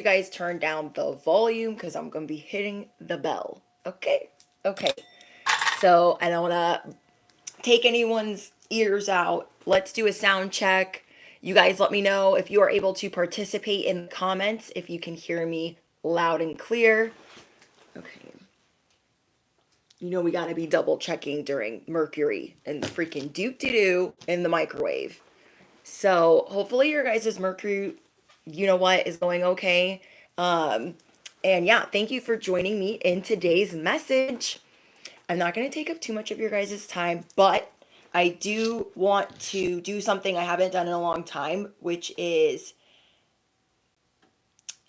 you guys turn down the volume because I'm going to be hitting the bell. Okay? Okay. So I don't want to take anyone's ears out. Let's do a sound check. You guys let me know if you are able to participate in the comments, if you can hear me loud and clear. Okay. You know we got to be double checking during Mercury and the freaking doo-doo-doo in the microwave. So hopefully your guys' Mercury, you know what, is going okay. And yeah, thank you for joining me in today's message. I'm not going to take up too much of your guys' time, but I do want to do something I haven't done in a long time, which is...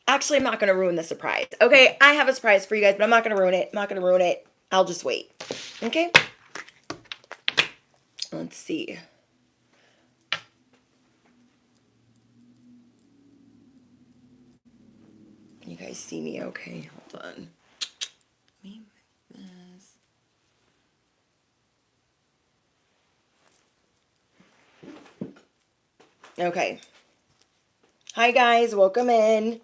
Actually, I'm not going to ruin the surprise. Okay, I have a surprise for you guys, but I'm not going to ruin it. I'm not going to ruin it. I'll just wait. Okay? Let's see. You guys see me okay? Hold on. Okay. Hi guys, welcome in.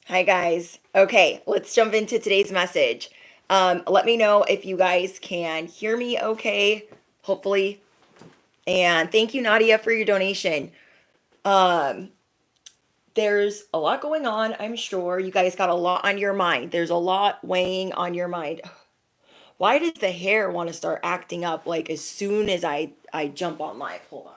Hi guys. Okay, let's jump into today's message. Let me know if you guys can hear me okay, hopefully. And thank you, Nadia, for your donation. There's a lot going on, I'm sure. You guys got a lot on your mind. There's a lot weighing on your mind. Why does the hair want to start acting up like as soon as I jump on live? Hold on.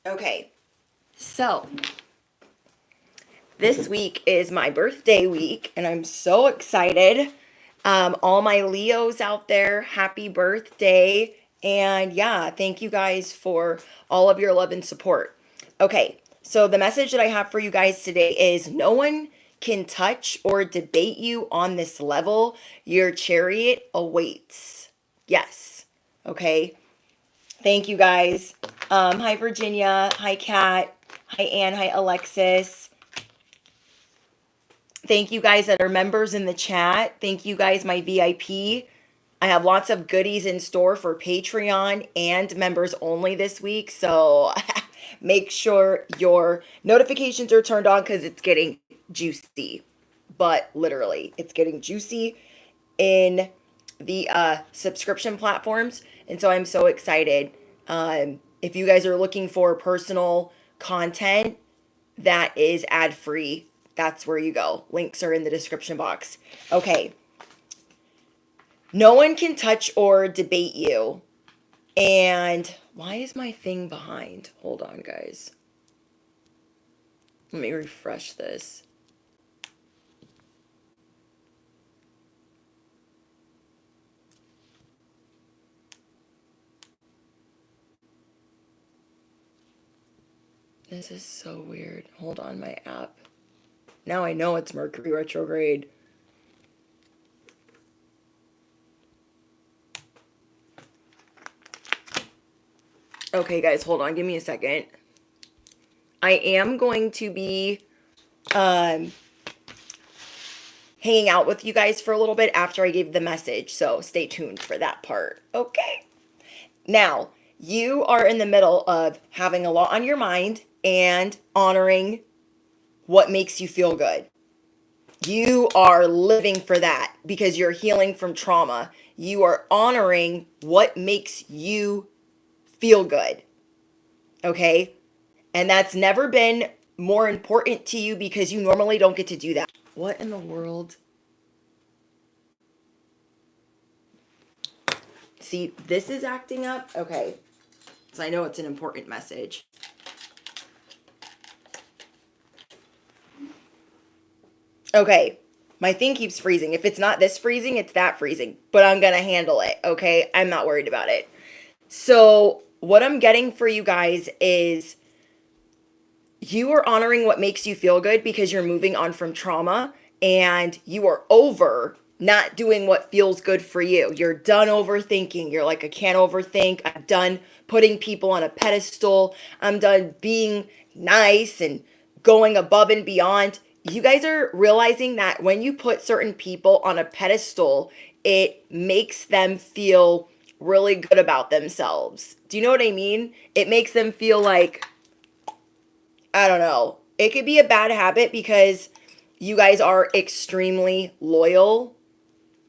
Okay, so this week is my birthday week, and I'm so excited. All my Leos out there, happy birthday. And yeah, thank you guys for all of your love and support. Okay, so the message that I have for you guys today is no one can touch or debate you on this level. Your chariot awaits. Yes. Okay. Thank you guys. Hi, Virginia. Hi, Kat. Hi, Ann. Hi, Alexis. Thank you guys that are members in the chat. Thank you guys, my VIP. I have lots of goodies in store for Patreon and members only this week. So make sure your notifications are turned on because it's getting juicy. But literally, it's getting juicy in the subscription platforms. And so I'm so excited. If you guys are looking for personal content that is ad-free, that's where you go. Links are in the description box. Okay. No one can touch or debate you. And why is my thing behind? Hold on, guys. Let me refresh this. This is so weird. Hold on, my app. Now I know it's Mercury retrograde. Okay, guys, hold on. Give me a second. I am going to be hanging out with you guys for a little bit after I give the message. So stay tuned for that part. Okay. Now, you are in the middle of having a lot on your mind and honoring what makes you feel good. You are living for that because you're healing from trauma. You are honoring what makes you feel good. Okay? And that's never been more important to you because you normally don't get to do that. What in the world? See, this is acting up. Okay. So I know it's an important message. Okay. My thing keeps freezing. If it's not this freezing, it's that freezing. But I'm going to handle it. Okay? I'm not worried about it. So what I'm getting for you guys is you are honoring what makes you feel good because you're moving on from trauma and you are over not doing what feels good for you. You're done overthinking. You're like, I can't overthink. I'm done putting people on a pedestal. I'm done being nice and going above and beyond. You guys are realizing that when you put certain people on a pedestal, it makes them feel really good about themselves. Do you know what I mean? It makes them feel like, I don't know. It could be a bad habit because you guys are extremely loyal.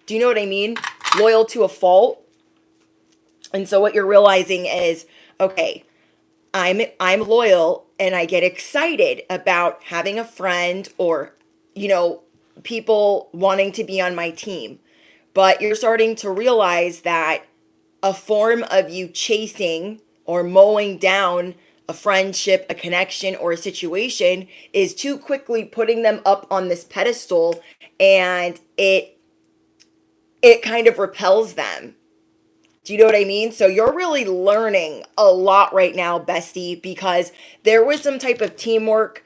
Do you know what I mean? Loyal to a fault. And so what you're realizing is, okay, I'm loyal and I get excited about having a friend or, people wanting to be on my team. But you're starting to realize that a form of you chasing or mowing down a friendship, a connection, or a situation is too quickly putting them up on this pedestal, and it kind of repels them. Do you know what I mean? So you're really learning a lot right now, bestie, because there was some type of teamwork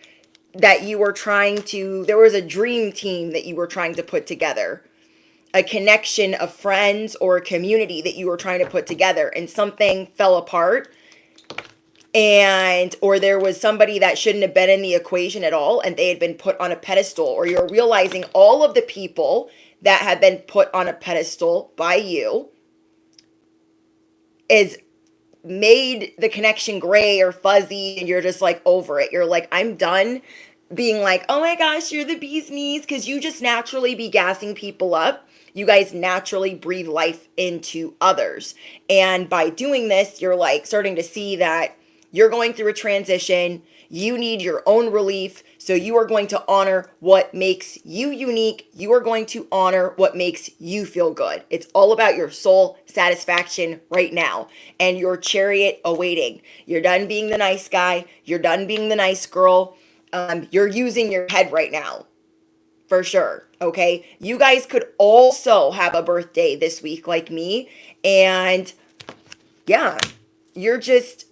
that you were there was a dream team that you were trying to put together, a connection of friends or a community that you were trying to put together, and something fell apart, or there was somebody that shouldn't have been in the equation at all and they had been put on a pedestal, or you're realizing all of the people that have been put on a pedestal by you is made the connection gray or fuzzy, and you're just like over it. You're like, I'm done being like, oh my gosh, you're the bee's knees, because you just naturally be gassing people up. You guys naturally breathe life into others. And by doing this, you're like starting to see that you're going through a transition. You need your own relief. So you are going to honor what makes you unique. You are going to honor what makes you feel good. It's all about your soul satisfaction right now and your chariot awaiting. You're done being the nice guy. You're done being the nice girl. You're using your head right now. For sure. Okay. You guys could also have a birthday this week like me. And yeah, you're just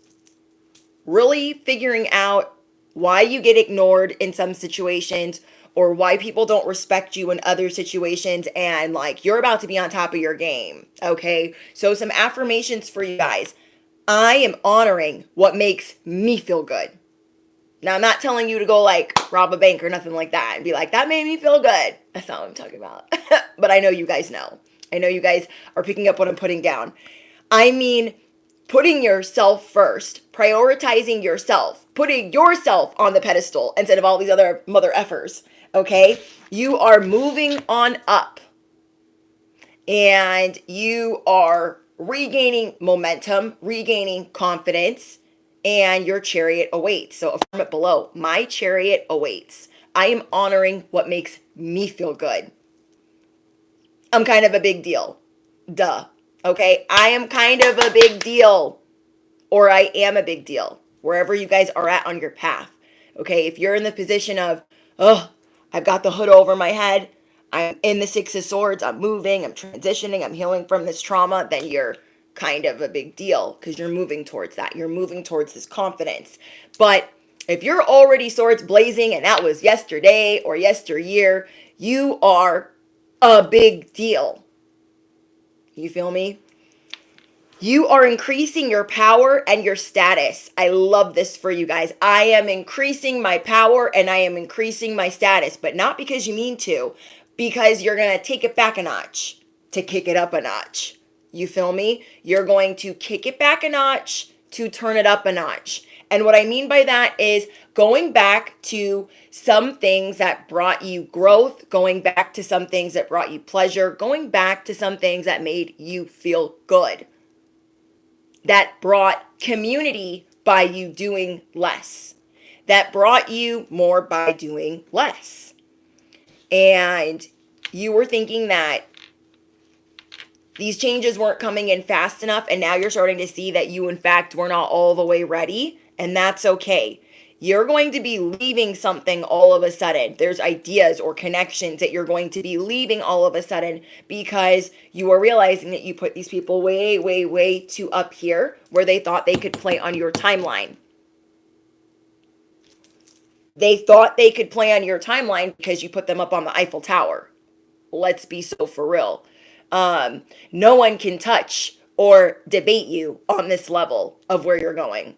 really figuring out why you get ignored in some situations or why people don't respect you in other situations. And like, you're about to be on top of your game. Okay. So some affirmations for you guys. I am honoring what makes me feel good. Now, I'm not telling you to go like rob a bank or nothing like that and be like, that made me feel good. That's not what I'm talking about. But I know you guys know. I know you guys are picking up what I'm putting down. I mean, putting yourself first, prioritizing yourself, putting yourself on the pedestal instead of all these other mother effers. Okay? You are moving on up. And you are regaining momentum, regaining confidence. And your chariot awaits. So affirm it below. My chariot awaits. I am honoring what makes me feel good. I'm kind of a big deal. Duh. Okay? I am kind of a big deal. Or I am a big deal. Wherever you guys are at on your path. Okay? If you're in the position of, oh, I've got the hood over my head. I'm in the Six of Swords. I'm moving. I'm transitioning. I'm healing from this trauma. Then you're kind of a big deal because you're moving towards that. You're moving towards this confidence. But if you're already swords blazing and that was yesterday or yesteryear, you are a big deal. You feel me? You are increasing your power and your status. I love this for you guys. I am increasing my power and I am increasing my status, but not because you mean to, because you're going to take it back a notch to kick it up a notch. You feel me? You're going to kick it back a notch to turn it up a notch. And what I mean by that is going back to some things that brought you growth, going back to some things that brought you pleasure, going back to some things that made you feel good, that brought community by you doing less, that brought you more by doing less. And you were thinking that these changes weren't coming in fast enough, and now you're starting to see that you, in fact, were not all the way ready, and that's okay. You're going to be leaving something all of a sudden. There's ideas or connections that you're going to be leaving all of a sudden because you are realizing that you put these people way, way, way too up here where they thought they could play on your timeline. They thought they could play on your timeline because you put them up on the Eiffel Tower. Let's be so for real. No one can touch or debate you on this level of where you're going.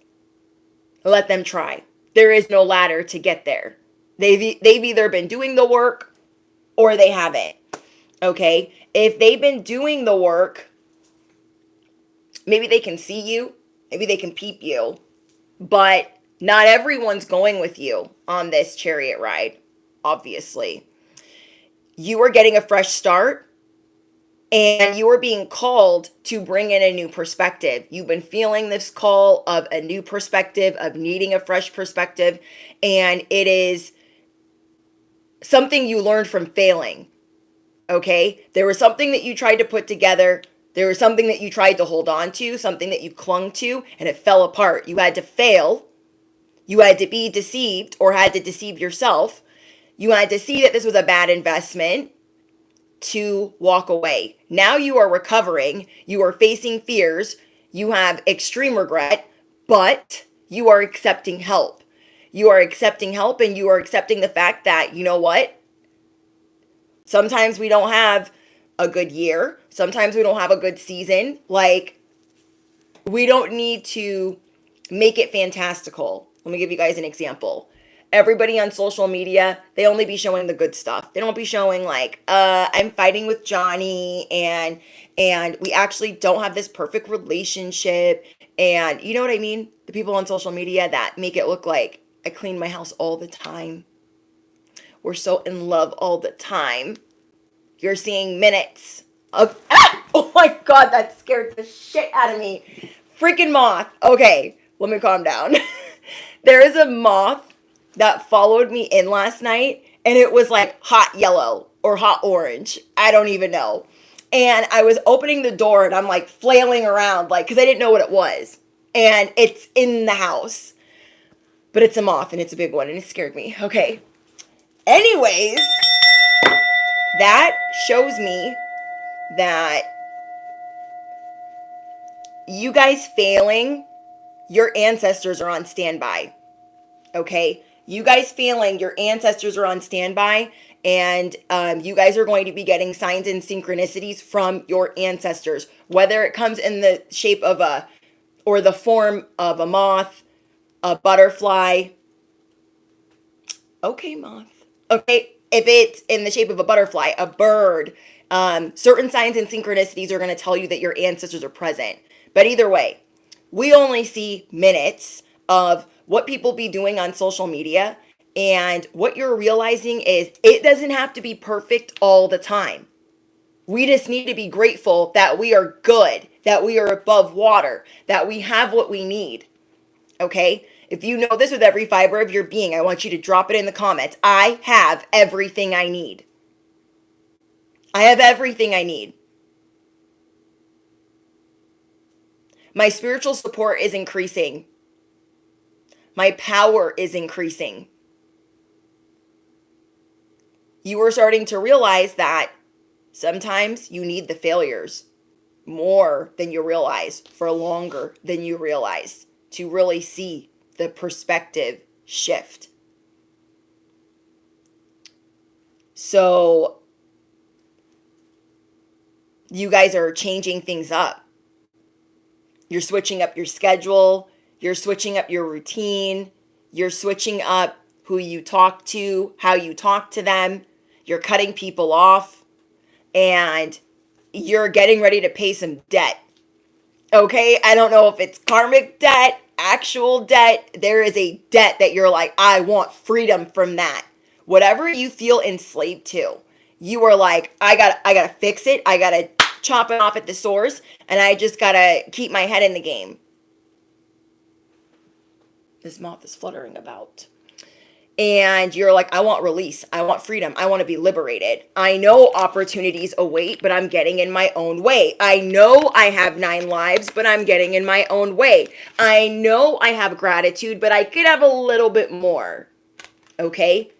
Let them try. There is no ladder to get there. They've either been doing the work or they haven't. Okay? If they've been doing the work, maybe they can see you, maybe they can peep you, but not everyone's going with you on this chariot ride, obviously. You are getting a fresh start and you are being called to bring in a new perspective. You've been feeling this call of a new perspective, of needing a fresh perspective, and it is something you learned from failing. Okay? There was something that you tried to put together. There was something that you tried to hold on to, something that you clung to, and it fell apart. You had to fail. You had to be deceived or had to deceive yourself. You had to see that this was a bad investment to walk away. Now you are recovering. You are facing fears. You have extreme regret, but you are accepting help. You are accepting help and you are accepting the fact that, you know what? Sometimes we don't have a good year. Sometimes we don't have a good season. Like, we don't need to make it fantastical. Let me give you guys an example. Everybody on social media, they only be showing the good stuff. They don't be showing like, I'm fighting with Johnny and we actually don't have this perfect relationship. And you know what I mean? The people on social media that make it look like I clean my house all the time. We're so in love all the time. You're seeing minutes of, oh my God, that scared the shit out of me. Freaking moth. Okay, let me calm down. There is a moth that followed me in last night, and it was like hot yellow or hot orange. I don't even know. And I was opening the door and I'm like flailing around, like, because I didn't know what it was. And it's in the house. But it's a moth and it's a big one and it scared me. Okay. Anyways, that shows me that you guys failing, your ancestors are on standby. Okay? You guys failing, your ancestors are on standby, and you guys are going to be getting signs and synchronicities from your ancestors, whether it comes in the shape of or the form of a moth, a butterfly. Okay, moth. Okay, if it's in the shape of a butterfly, a bird, certain signs and synchronicities are going to tell you that your ancestors are present. But either way, we only see minutes of what people be doing on social media, and what you're realizing is it doesn't have to be perfect all the time. We just need to be grateful that we are good, that we are above water, that we have what we need. Okay? If you know this with every fiber of your being, I want you to drop it in the comments. I have everything I need. I have everything I need. My spiritual support is increasing. My power is increasing. You are starting to realize that sometimes you need the failures more than you realize, for longer than you realize, to really see the perspective shift. So you guys are changing things up. You're switching up your schedule. You're switching up your routine. You're switching up who you talk to, how you talk to them. You're cutting people off. And you're getting ready to pay some debt. Okay? I don't know if it's karmic debt, actual debt. There is a debt that you're like, I want freedom from that. Whatever you feel enslaved to, you are like, I gotta fix it. I gotta chop it off at the source, and I just gotta keep my head in the game. This moth is fluttering about. And you're like, I want release. I want freedom. I want to be liberated. I know opportunities await, but I'm getting in my own way. I know I have 9 lives, but I'm getting in my own way. I know I have gratitude, but I could have a little bit more. Okay?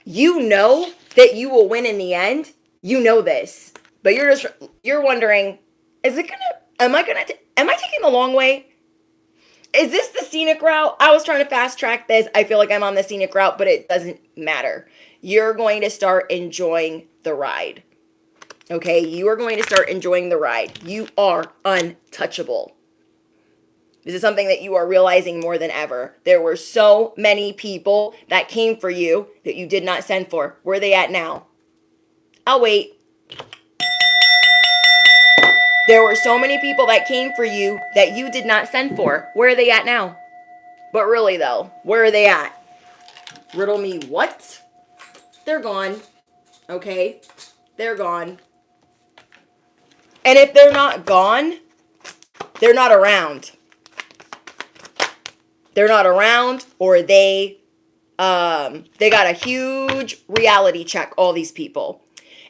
You know that you will win in the end. You know this. But you're wondering, am I taking the long way? Is this the scenic route? I was trying to fast track this. I feel like I'm on the scenic route, but it doesn't matter. You're going to start enjoying the ride. Okay, you are going to start enjoying the ride. You are untouchable. This is something that you are realizing more than ever. There were so many people that came for you that you did not send for. Where are they at now? I'll wait. There were so many people that came for you that you did not send for. Where are they at now? But really though, where are they at? Riddle me what? They're gone. Okay? They're gone. And if they're not gone, they're not around. They're not around, or they got a huge reality check, all these people.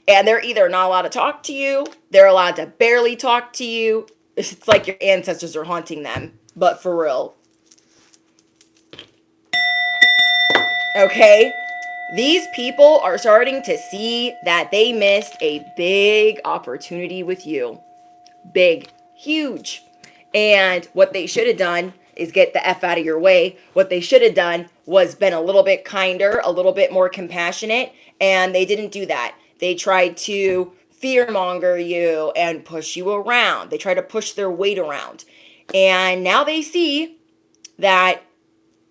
And they're either not allowed to talk to you, they're allowed to barely talk to you. It's like your ancestors are haunting them, but for real. Okay? These people are starting to see that they missed a big opportunity with you. Big, huge. And what they should have done is get the F out of your way. What they should have done was been a little bit kinder, a little bit more compassionate, and they didn't do that. They tried to fearmonger you and push you around. They tried to push their weight around. And now they see that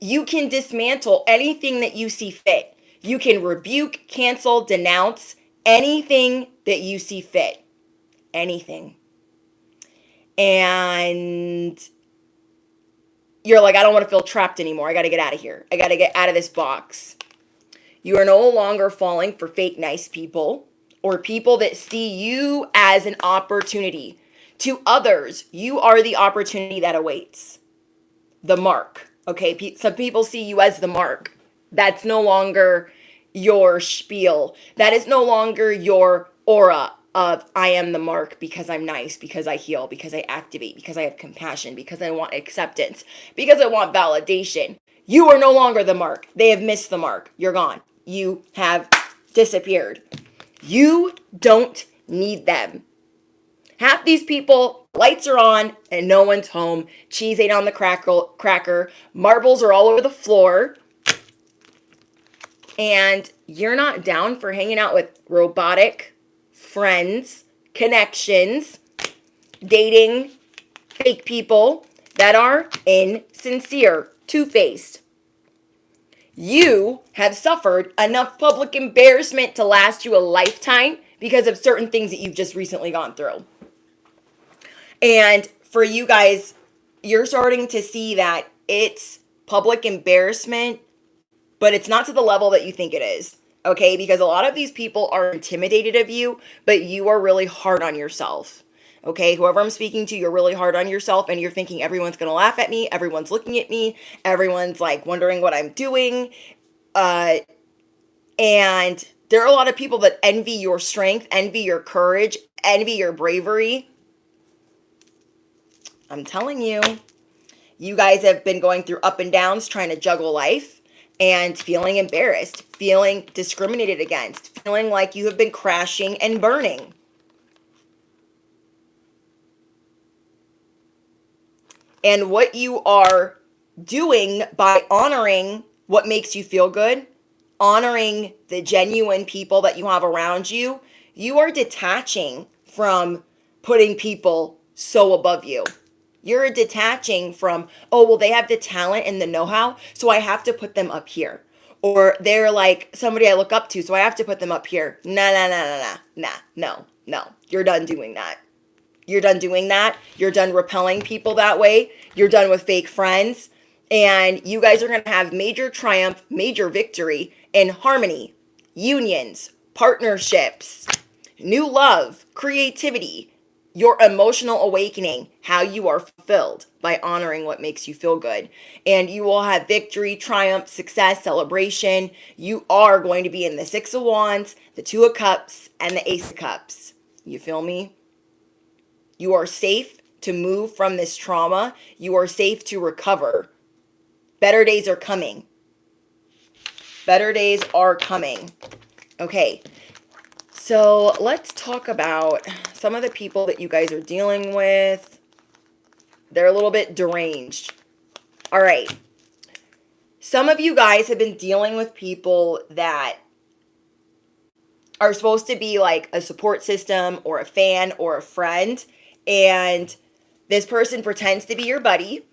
you can dismantle anything that you see fit. You can rebuke, cancel, denounce anything that you see fit. Anything. And you're like, I don't want to feel trapped anymore. I got to get out of here. I got to get out of this box. You are no longer falling for fake nice people or people that see you as an opportunity. To others, you are the opportunity that awaits. The mark. Okay, some people see you as the mark. That's no longer your spiel. That is no longer your aura of I am the mark because I'm nice, because I heal, because I activate, because I have compassion, because I want acceptance, because I want validation. You are no longer the mark. They have missed the mark. You're gone. You have disappeared. You don't need them. Half these people, lights are on and no one's home. Cheese ate on the cracker. Marbles are all over the floor. And you're not down for hanging out with robotic friends, connections, dating fake people that are insincere, two-faced. You have suffered enough public embarrassment to last you a lifetime because of certain things that you've just recently gone through. And for you guys, you're starting to see that it's public embarrassment, but it's not to the level that you think it is. Okay? Because a lot of these people are intimidated of you, but you are really hard on yourself. Okay? Whoever I'm speaking to, you're really hard on yourself and you're thinking everyone's going to laugh at me. Everyone's looking at me. Everyone's like wondering what I'm doing. And there are a lot of people that envy your strength, envy your courage, envy your bravery. I'm telling you, you guys have been going through up and downs trying to juggle life and feeling embarrassed, feeling discriminated against, feeling like you have been crashing and burning. And what you are doing by honoring what makes you feel good, honoring the genuine people that you have around you, you are detaching from putting people so above you. You're detaching from, oh, well, they have the talent and the know-how, so I have to put them up here. Or they're like somebody I look up to, so I have to put them up here. No. You're done doing that. You're done doing that. You're done repelling people that way. You're done with fake friends. And you guys are going to have major triumph, major victory in harmony, unions, partnerships, new love, creativity, your emotional awakening, how you are fulfilled by honoring what makes you feel good. And you will have victory, triumph, success, celebration. You are going to be in the Six of Wands, the Two of Cups, and the Ace of Cups. You feel me? You are safe to move from this trauma. You are safe to recover. Better days are coming. Better days are coming. Okay. So let's talk about some of the people that you guys are dealing with. They're a little bit deranged. All right. Some of you guys have been dealing with people that are supposed to be like a support system or a fan or a friend. And this person pretends to be your buddy.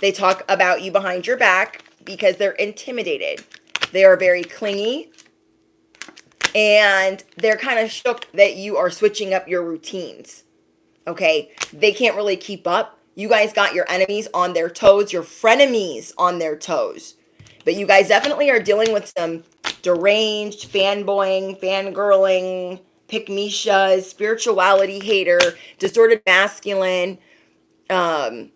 They talk about you behind your back because they're intimidated. They are very clingy. And they're kind of shook that you are switching up your routines. Okay? They can't really keep up. You guys got your enemies on their toes, your frenemies on their toes. But you guys definitely are dealing with some deranged, fanboying, fangirling, pick-me-shas, spirituality hater, distorted masculine. They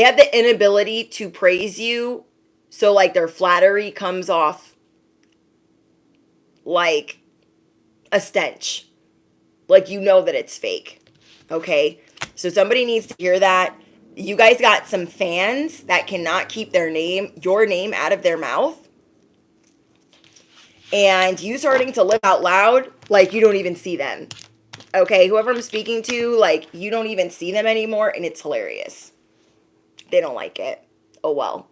have the inability to praise you. So, like, their flattery comes off like a stench. Like, you know that it's fake. Okay? So somebody needs to hear that. You guys got some fans that cannot keep your name out of their mouth. And you starting to live out loud like you don't even see them. Okay, whoever I'm speaking to, like, you don't even see them anymore, and it's hilarious. They don't like it. Oh well.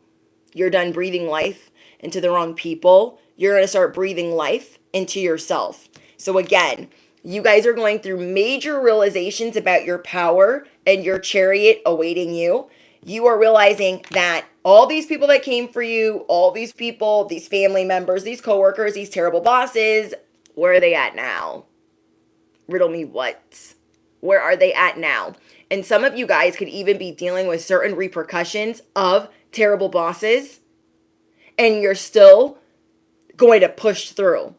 You're done breathing life into the wrong people. You're going to start breathing life into yourself. So again, you guys are going through major realizations about your power and your chariot awaiting you. You are realizing that all these people that came for you, all these people, these family members, these coworkers, these terrible bosses, where are they at now? Riddle me what? Where are they at now? And some of you guys could even be dealing with certain repercussions of terrible bosses, and you're still going to push through.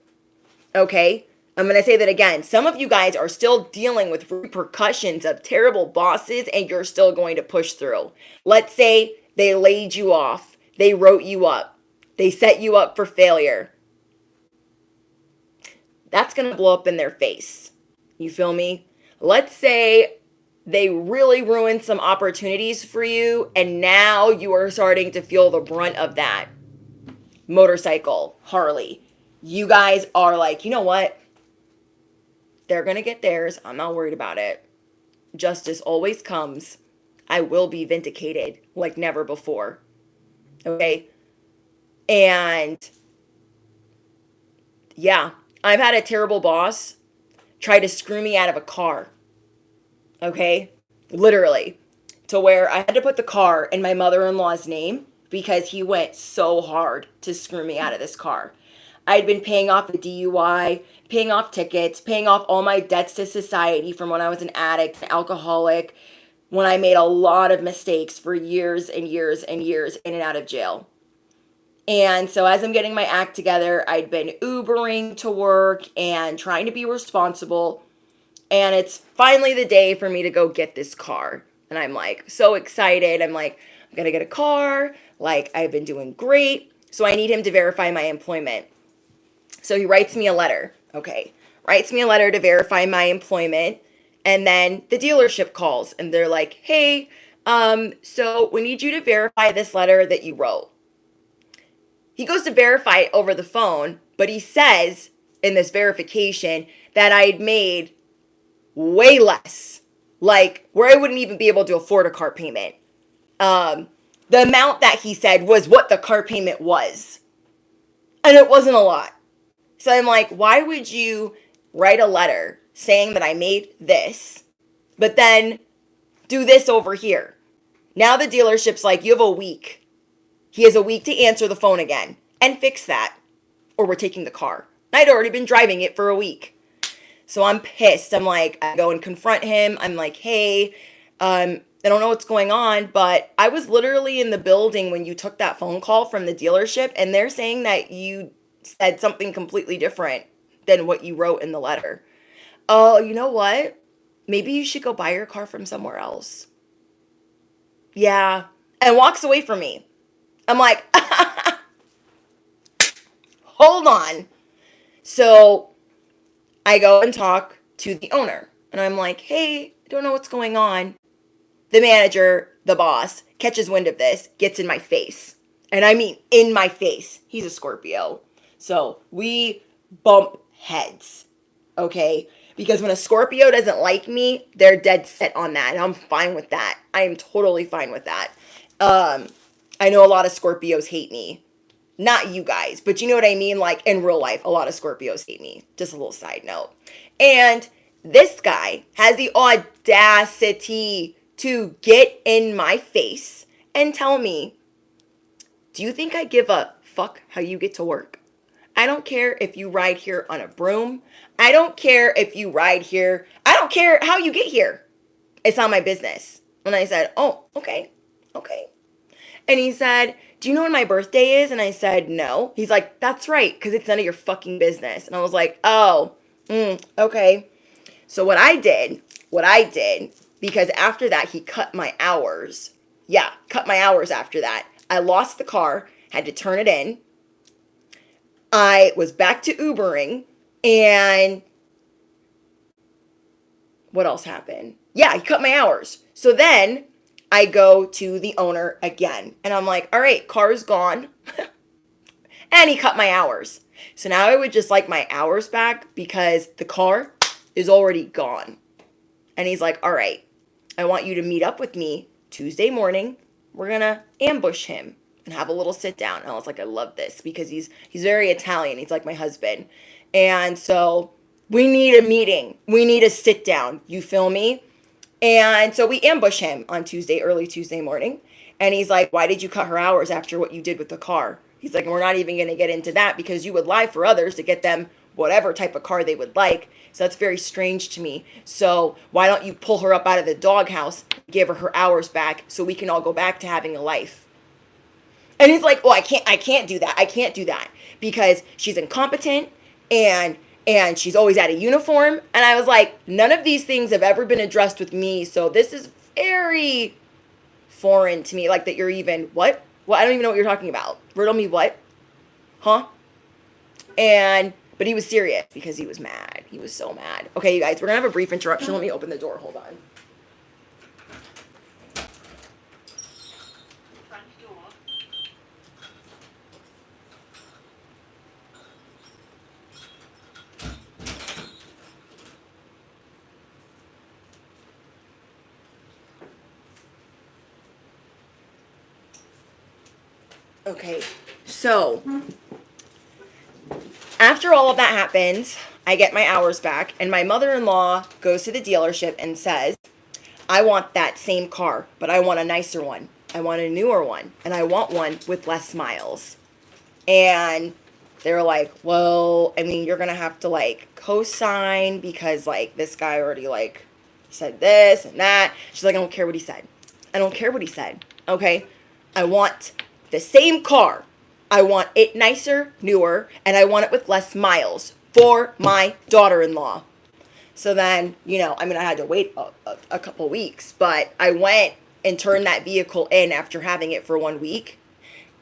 Okay? I'm going to say that again. Some of you guys are still dealing with repercussions of terrible bosses, and you're still going to push through. Let's say they laid you off. They wrote you up. They set you up for failure. That's going to blow up in their face. You feel me? Let's say they really ruined some opportunities for you, and now you are starting to feel the brunt of that. Motorcycle, Harley. You guys are like, you know what? They're going to get theirs. I'm not worried about it. Justice always comes. I will be vindicated like never before. Okay? And yeah, I've had a terrible boss try to screw me out of a car. Okay? Literally. To where I had to put the car in my mother-in-law's name because he went so hard to screw me out of this car. I'd been paying off the DUI, paying off tickets, paying off all my debts to society from when I was an addict, an alcoholic, when I made a lot of mistakes for years and years and years in and out of jail. And so as I'm getting my act together, I'd been Ubering to work and trying to be responsible. And it's finally the day for me to go get this car. And I'm like so excited. I'm like, I'm going to get a car. Like, I've been doing great. So I need him to verify my employment. So he writes me a letter. Okay. Writes me a letter to verify my employment. And then the dealership calls and they're like, hey, so we need you to verify this letter that you wrote. He goes to verify it over the phone, but he says in this verification that I had made way less, like where I wouldn't even be able to afford a car payment. The amount that he said was what the car payment was. And it wasn't a lot. So I'm like, why would you write a letter saying that I made this, but then do this over here? Now the dealership's like, you have a week. He has a week to answer the phone again and fix that, or we're taking the car. I'd already been driving it for a week. So I'm pissed. I'm like, I go and confront him. I'm like, hey, I don't know what's going on, but I was literally in the building when you took that phone call from the dealership, and they're saying that you said something completely different than what you wrote in the letter. Oh, you know what? Maybe you should go buy your car from somewhere else. Yeah. And walks away from me. I'm like, hold on. So I go and talk to the owner. And I'm like, hey, I don't know what's going on. The manager, the boss, catches wind of this, gets in my face. And I mean in my face. He's a Scorpio. So we bump heads. Okay? Because when a Scorpio doesn't like me, they're dead set on that. And I'm fine with that. I am totally fine with that. I know a lot of Scorpios hate me. Not you guys, but you know what I mean? Like in real life, a lot of Scorpios hate me. Just a little side note. And this guy has the audacity to get in my face and tell me, do you think I give a fuck how you get to work? I don't care if you ride here on a broom. I don't care if you ride here. I don't care how you get here. It's not my business. And I said, oh, okay. And he said, do you know when my birthday is? And I said, no. He's like, that's right, because it's none of your fucking business. And I was like, oh, okay. So what I did, because after that, he cut my hours. Yeah, cut my hours after that. I lost the car, had to turn it in. I was back to Ubering, and what else happened? Yeah, he cut my hours. So then I go to the owner again, and I'm like, all right, car's gone. And he cut my hours. So now I would just like my hours back because the car is already gone. And he's like, all right, I want you to meet up with me Tuesday morning. We're going to ambush him and have a little sit down. And I was like, I love this because he's very Italian. He's like my husband. And so we need a meeting. We need a sit down. You feel me? And so we ambush him on early Tuesday morning. And he's like, why did you cut her hours after what you did with the car? He's like, we're not even going to get into that because you would lie for others to get them whatever type of car they would like. So that's very strange to me. So why don't you pull her up out of the doghouse, give her hours back so we can all go back to having a life? And he's like, I can't do that. I can't do that because she's incompetent and she's always out of uniform. And I was like, none of these things have ever been addressed with me. So this is very foreign to me. Like that you're even, what? Well, I don't even know what you're talking about. Riddle me what? Huh? But he was serious because he was mad. He was so mad. Okay, you guys, we're going to have a brief interruption. Let me open the door. Hold on. Okay, so after all of that happens, I get my hours back, and my mother-in-law goes to the dealership and says, I want that same car, but I want a nicer one. I want a newer one, and I want one with less miles. And they were like, well, I mean, you're going to have to, like, co-sign because, like, this guy already, like, said this and that. She's like, I don't care what he said. I don't care what he said, okay? I want the same car. I want it nicer, newer, and I want it with less miles for my daughter-in-law. So then, I had to wait a couple weeks, but I went and turned that vehicle in after having it for 1 week,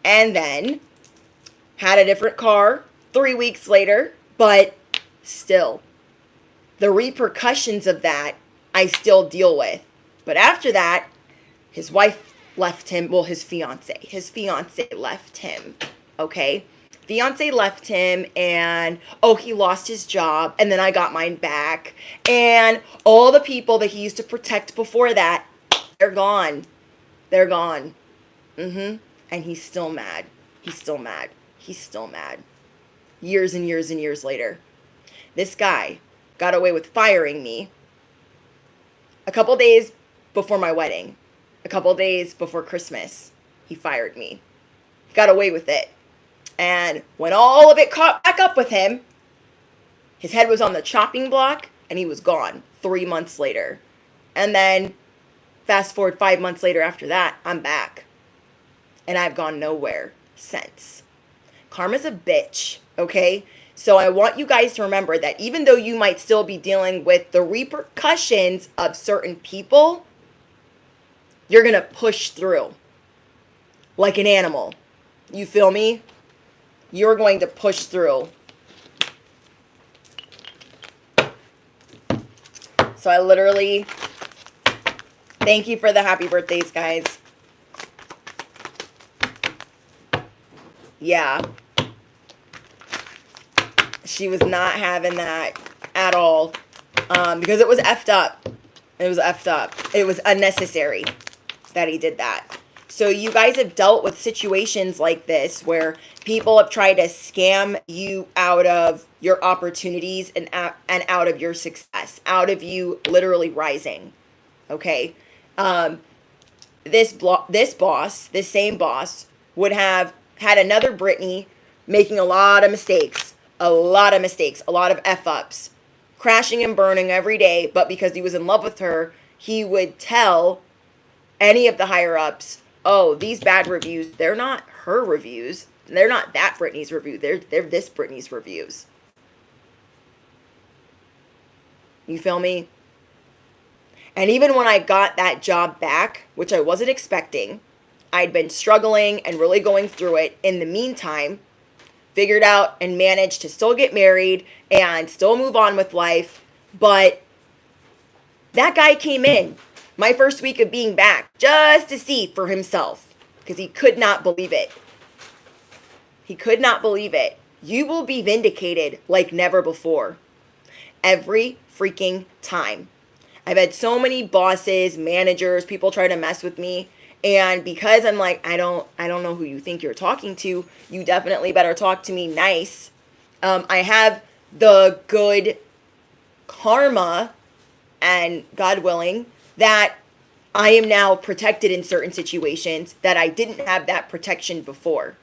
and then had a different car 3 weeks later, but still, the repercussions of that I still deal with. But after that, his wife left him, his fiance left him, okay? Fiance left him, and he lost his job, and then I got mine back, and all the people that he used to protect before that, they're gone. And he's still mad. Years and years and years later, this guy got away with firing me a couple days before my wedding. A couple days before Christmas, he fired me. Got away with it. And when all of it caught back up with him, his head was on the chopping block and he was gone 3 months later. And then fast forward 5 months later after that, I'm back. And I've gone nowhere since. Karma's a bitch, okay? So I want you guys to remember that even though you might still be dealing with the repercussions of certain people, you're going to push through like an animal. You feel me? You're going to push through. So I literally, thank you for the happy birthdays, guys. Yeah. She was not having that at all because it was effed up. It was effed up. It was unnecessary that he did that. So you guys have dealt with situations like this where people have tried to scam you out of your opportunities and out of your success, out of you literally rising. Okay. This boss, this same boss, would have had another Brittany making a lot of mistakes, a lot of mistakes, a lot of F-ups, crashing and burning every day. But because he was in love with her, he would tell any of the higher ups, oh, these bad reviews, they're not her reviews. They're not that Brittany's review. They're this Brittany's reviews. You feel me? And even when I got that job back, which I wasn't expecting, I'd been struggling and really going through it. In the meantime, figured out and managed to still get married and still move on with life. But that guy came in my first week of being back just to see for himself because he could not believe it. He could not believe it. You will be vindicated like never before. Every freaking time. I've had so many bosses, managers, people try to mess with me. And because I'm like, I don't know who you think you're talking to. You definitely better talk to me nice. I have the good karma and God willing that I am now protected in certain situations that I didn't have that protection before.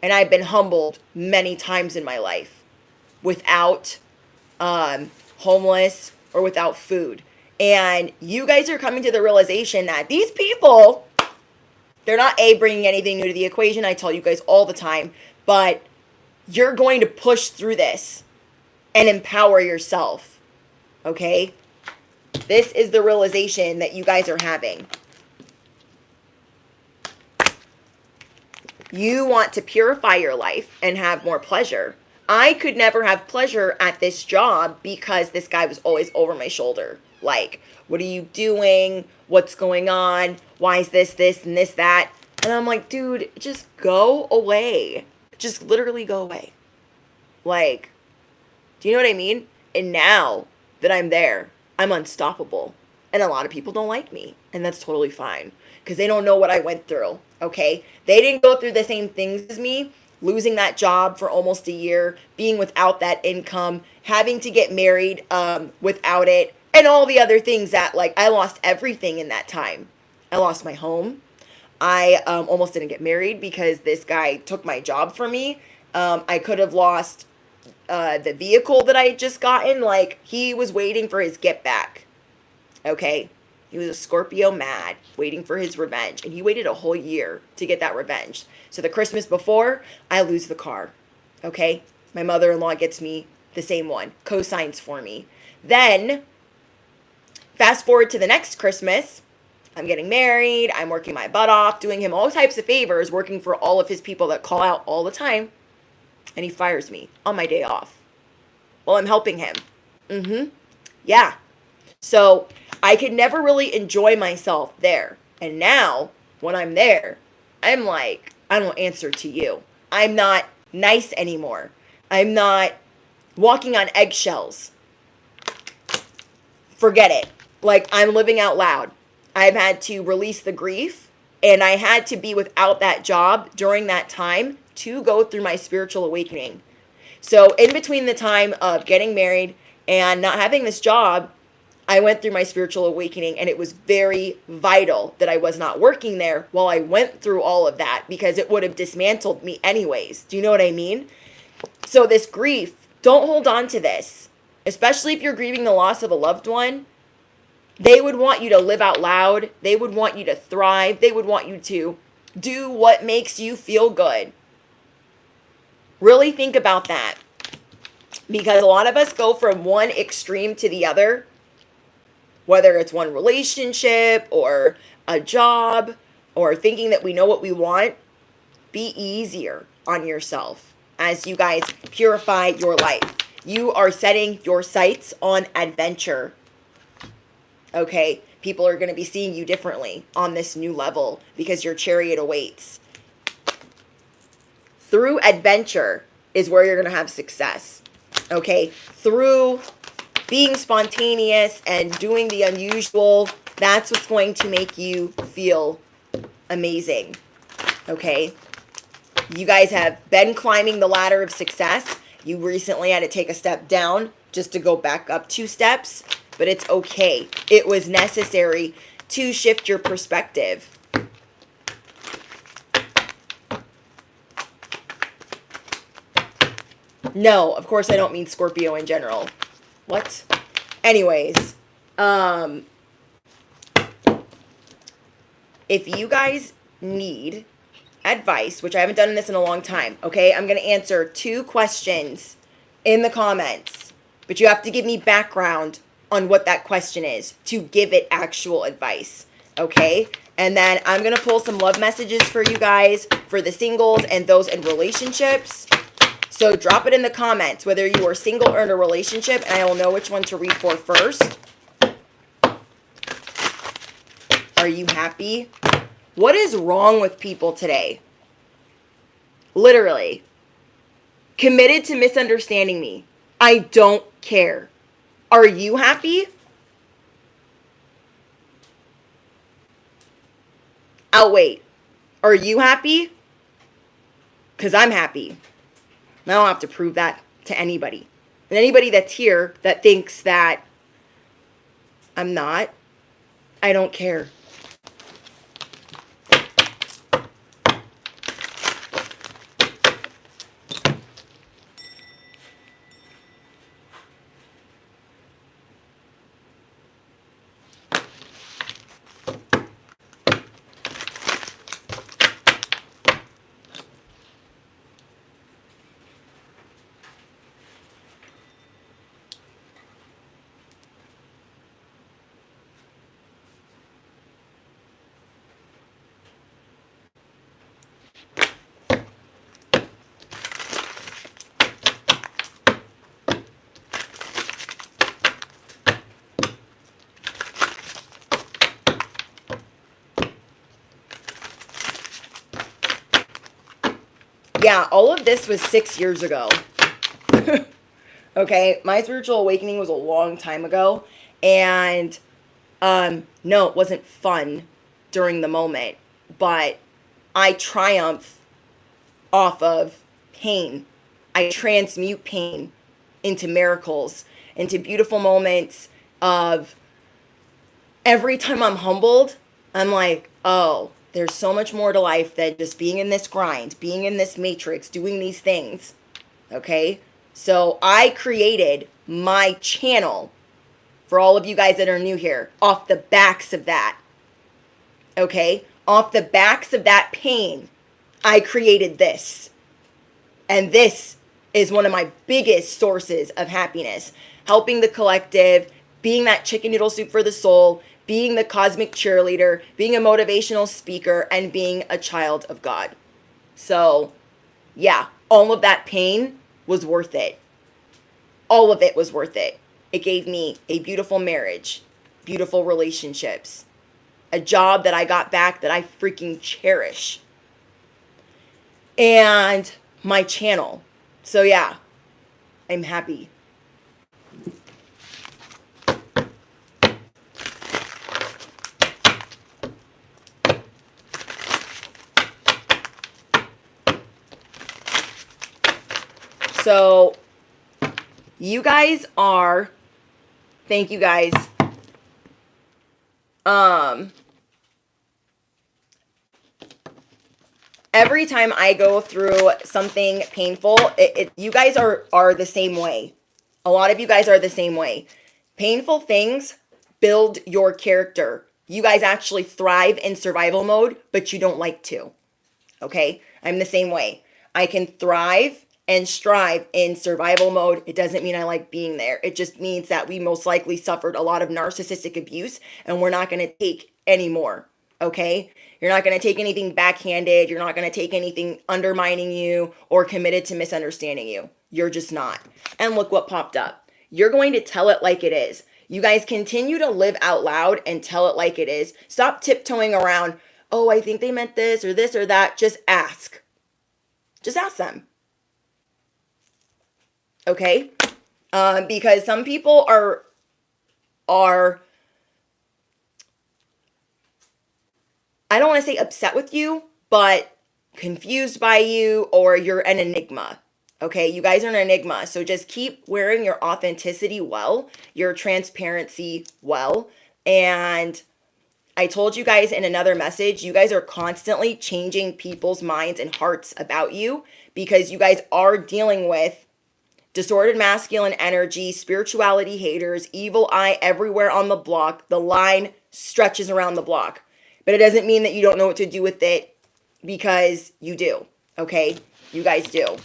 And I've been humbled many times in my life without homeless or without food. And you guys are coming to the realization that these people, they're not bringing anything new to the equation. I tell you guys all the time, but you're going to push through this and empower yourself. Okay? This is the realization that you guys are having. You want to purify your life and have more pleasure. I could never have pleasure at this job because this guy was always over my shoulder. Like, what are you doing? What's going on? Why is this, and this, that? And I'm like, dude, just go away. Just literally go away. Like, do you know what I mean? And now that I'm there, I'm unstoppable. And a lot of people don't like me. And that's totally fine. Because they don't know what I went through. Okay? They didn't go through the same things as me. Losing that job for almost a year. Being without that income. Having to get married without it. And all the other things that, like, I lost everything in that time. I lost my home. I almost didn't get married because this guy took my job from me. I could have lost the vehicle that I had just gotten. Like, he was waiting for his get back. Okay? He was a Scorpio mad, waiting for his revenge. And he waited a whole year to get that revenge. So the Christmas before, I lose the car. Okay? My mother-in-law gets me the same one. Co-signs for me. Then, fast forward to the next Christmas. I'm getting married. I'm working my butt off, doing him all types of favors, working for all of his people that call out all the time. And he fires me on my day off. Well, I'm helping him. Yeah. So I could never really enjoy myself there. And now, when I'm there, I'm like, I don't answer to you. I'm not nice anymore. I'm not walking on eggshells. Forget it. Like, I'm living out loud. I've had to release the grief, and I had to be without that job during that time to go through my spiritual awakening. So in between the time of getting married and not having this job, I went through my spiritual awakening, and it was very vital that I was not working there while I went through all of that because it would have dismantled me anyways. Do you know what I mean? So this grief, don't hold on to this, especially if you're grieving the loss of a loved one. They would want you to live out loud. They would want you to thrive. They would want you to do what makes you feel good. Really think about that. Because a lot of us go from one extreme to the other. Whether it's one relationship or a job or thinking that we know what we want. Be easier on yourself as you guys purify your life. You are setting your sights on adventure. Okay, people are going to be seeing you differently on this new level because your chariot awaits. Through adventure is where you're going to have success. Okay, through being spontaneous and doing the unusual, that's what's going to make you feel amazing. Okay? You guys have been climbing the ladder of success. You recently had to take a step down just to go back up 2 steps, but it's okay. It was necessary to shift your perspective. No, of course I don't mean Scorpio in general. What? Anyways, if you guys need advice, which I haven't done this in a long time, okay? I'm going to answer 2 questions in the comments, but you have to give me background on what that question is to give it actual advice, okay? And then I'm going to pull some love messages for you guys, for the singles and those in relationships. So drop it in the comments, whether you are single or in a relationship, and I will know which one to read for first. Are you happy? What is wrong with people today? Literally. Committed to misunderstanding me. I don't care. Are you happy? I'll wait. Are you happy? Because I'm happy. I don't have to prove that to anybody. And anybody that's here that thinks that I'm not, I don't care. Yeah, all of this was 6 years ago. Okay, my spiritual awakening was a long time ago, and no, it wasn't fun during the moment, but I triumph off of pain. I transmute pain into miracles, into beautiful moments of every time I'm humbled, I'm like, oh, there's so much more to life than just being in this grind, being in this matrix, doing these things. Okay? So I created my channel for all of you guys that are new here off the backs of that. Okay? Off the backs of that pain, I created this. And this is one of my biggest sources of happiness. Helping the collective, being that chicken noodle soup for the soul, being the cosmic cheerleader, being a motivational speaker, and being a child of God. So, yeah, all of that pain was worth it. All of it was worth it. It gave me a beautiful marriage, beautiful relationships, a job that I got back that I freaking cherish, and my channel. So yeah, I'm happy. So you guys are, thank you guys. Every time I go through something painful, you guys are the same way. A lot of you guys are the same way. Painful things build your character. You guys actually thrive in survival mode, but you don't like to. Okay? I'm the same way. I can thrive and strive in survival mode. It doesn't mean I like being there. It just means that we most likely suffered a lot of narcissistic abuse and we're not going to take any more. Okay? You're not going to take anything backhanded. You're not going to take anything undermining you or committed to misunderstanding you. You're just not. And look what popped up. You're going to tell it like it is. You guys continue to live out loud and tell it like it is. Stop tiptoeing around, oh, I think they meant this or that. Just ask. Just ask them. Okay? Because some people are I don't want to say upset with you, but confused by you, or you're an enigma. Okay, you guys are an enigma. So just keep wearing your authenticity well, your transparency well. And I told you guys in another message, you guys are constantly changing people's minds and hearts about you because you guys are dealing with distorted masculine energy, spirituality haters, evil eye everywhere on the block. The line stretches around the block. But it doesn't mean that you don't know what to do with it, because you do. Okay? You guys do.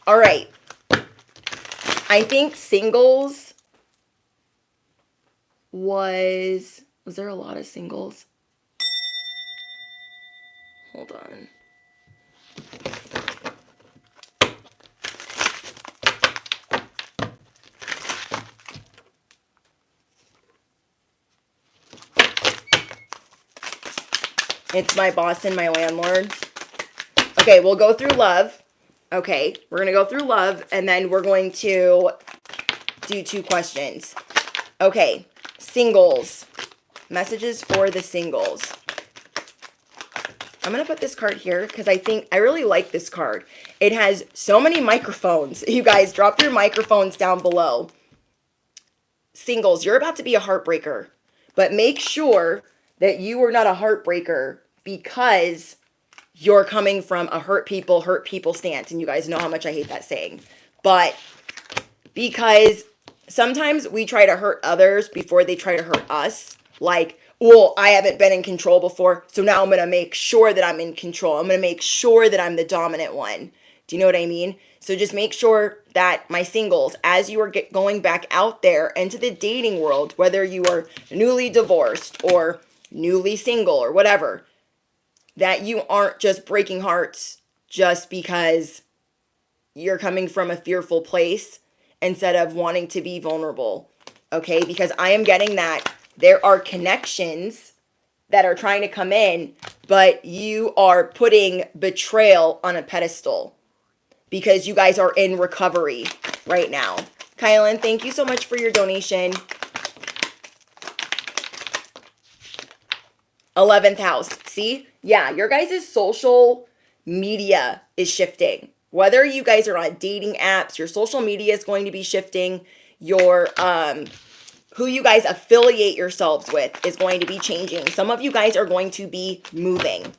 All right. I think singles was there a lot of singles? Hold on. It's my boss and my landlord. Okay, we'll go through love. Okay, we're going to go through love, and then we're going to do 2 questions. Okay, singles. Messages for the singles. I'm going to put this card here because I really like this card. It has so many microphones. You guys, drop your microphones down below. Singles, you're about to be a heartbreaker, but make sure that you are not a heartbreaker because you're coming from a hurt people stance. And you guys know how much I hate that saying. But because sometimes we try to hurt others before they try to hurt us. Like, well, I haven't been in control before, so now I'm going to make sure that I'm in control. I'm going to make sure that I'm the dominant one. Do you know what I mean? So just make sure that my singles, as you are going back out there into the dating world, whether you are newly divorced or newly single or whatever, that you aren't just breaking hearts just because you're coming from a fearful place instead of wanting to be vulnerable. Okay? Because I am getting that there are connections that are trying to come in, but you are putting betrayal on a pedestal because you guys are in recovery right now. Kylan, thank you so much for your donation. 11th house. See? Yeah, your guys' social media is shifting. Whether you guys are on dating apps, your social media is going to be shifting. Your who you guys affiliate yourselves with is going to be changing. Some of you guys are going to be moving.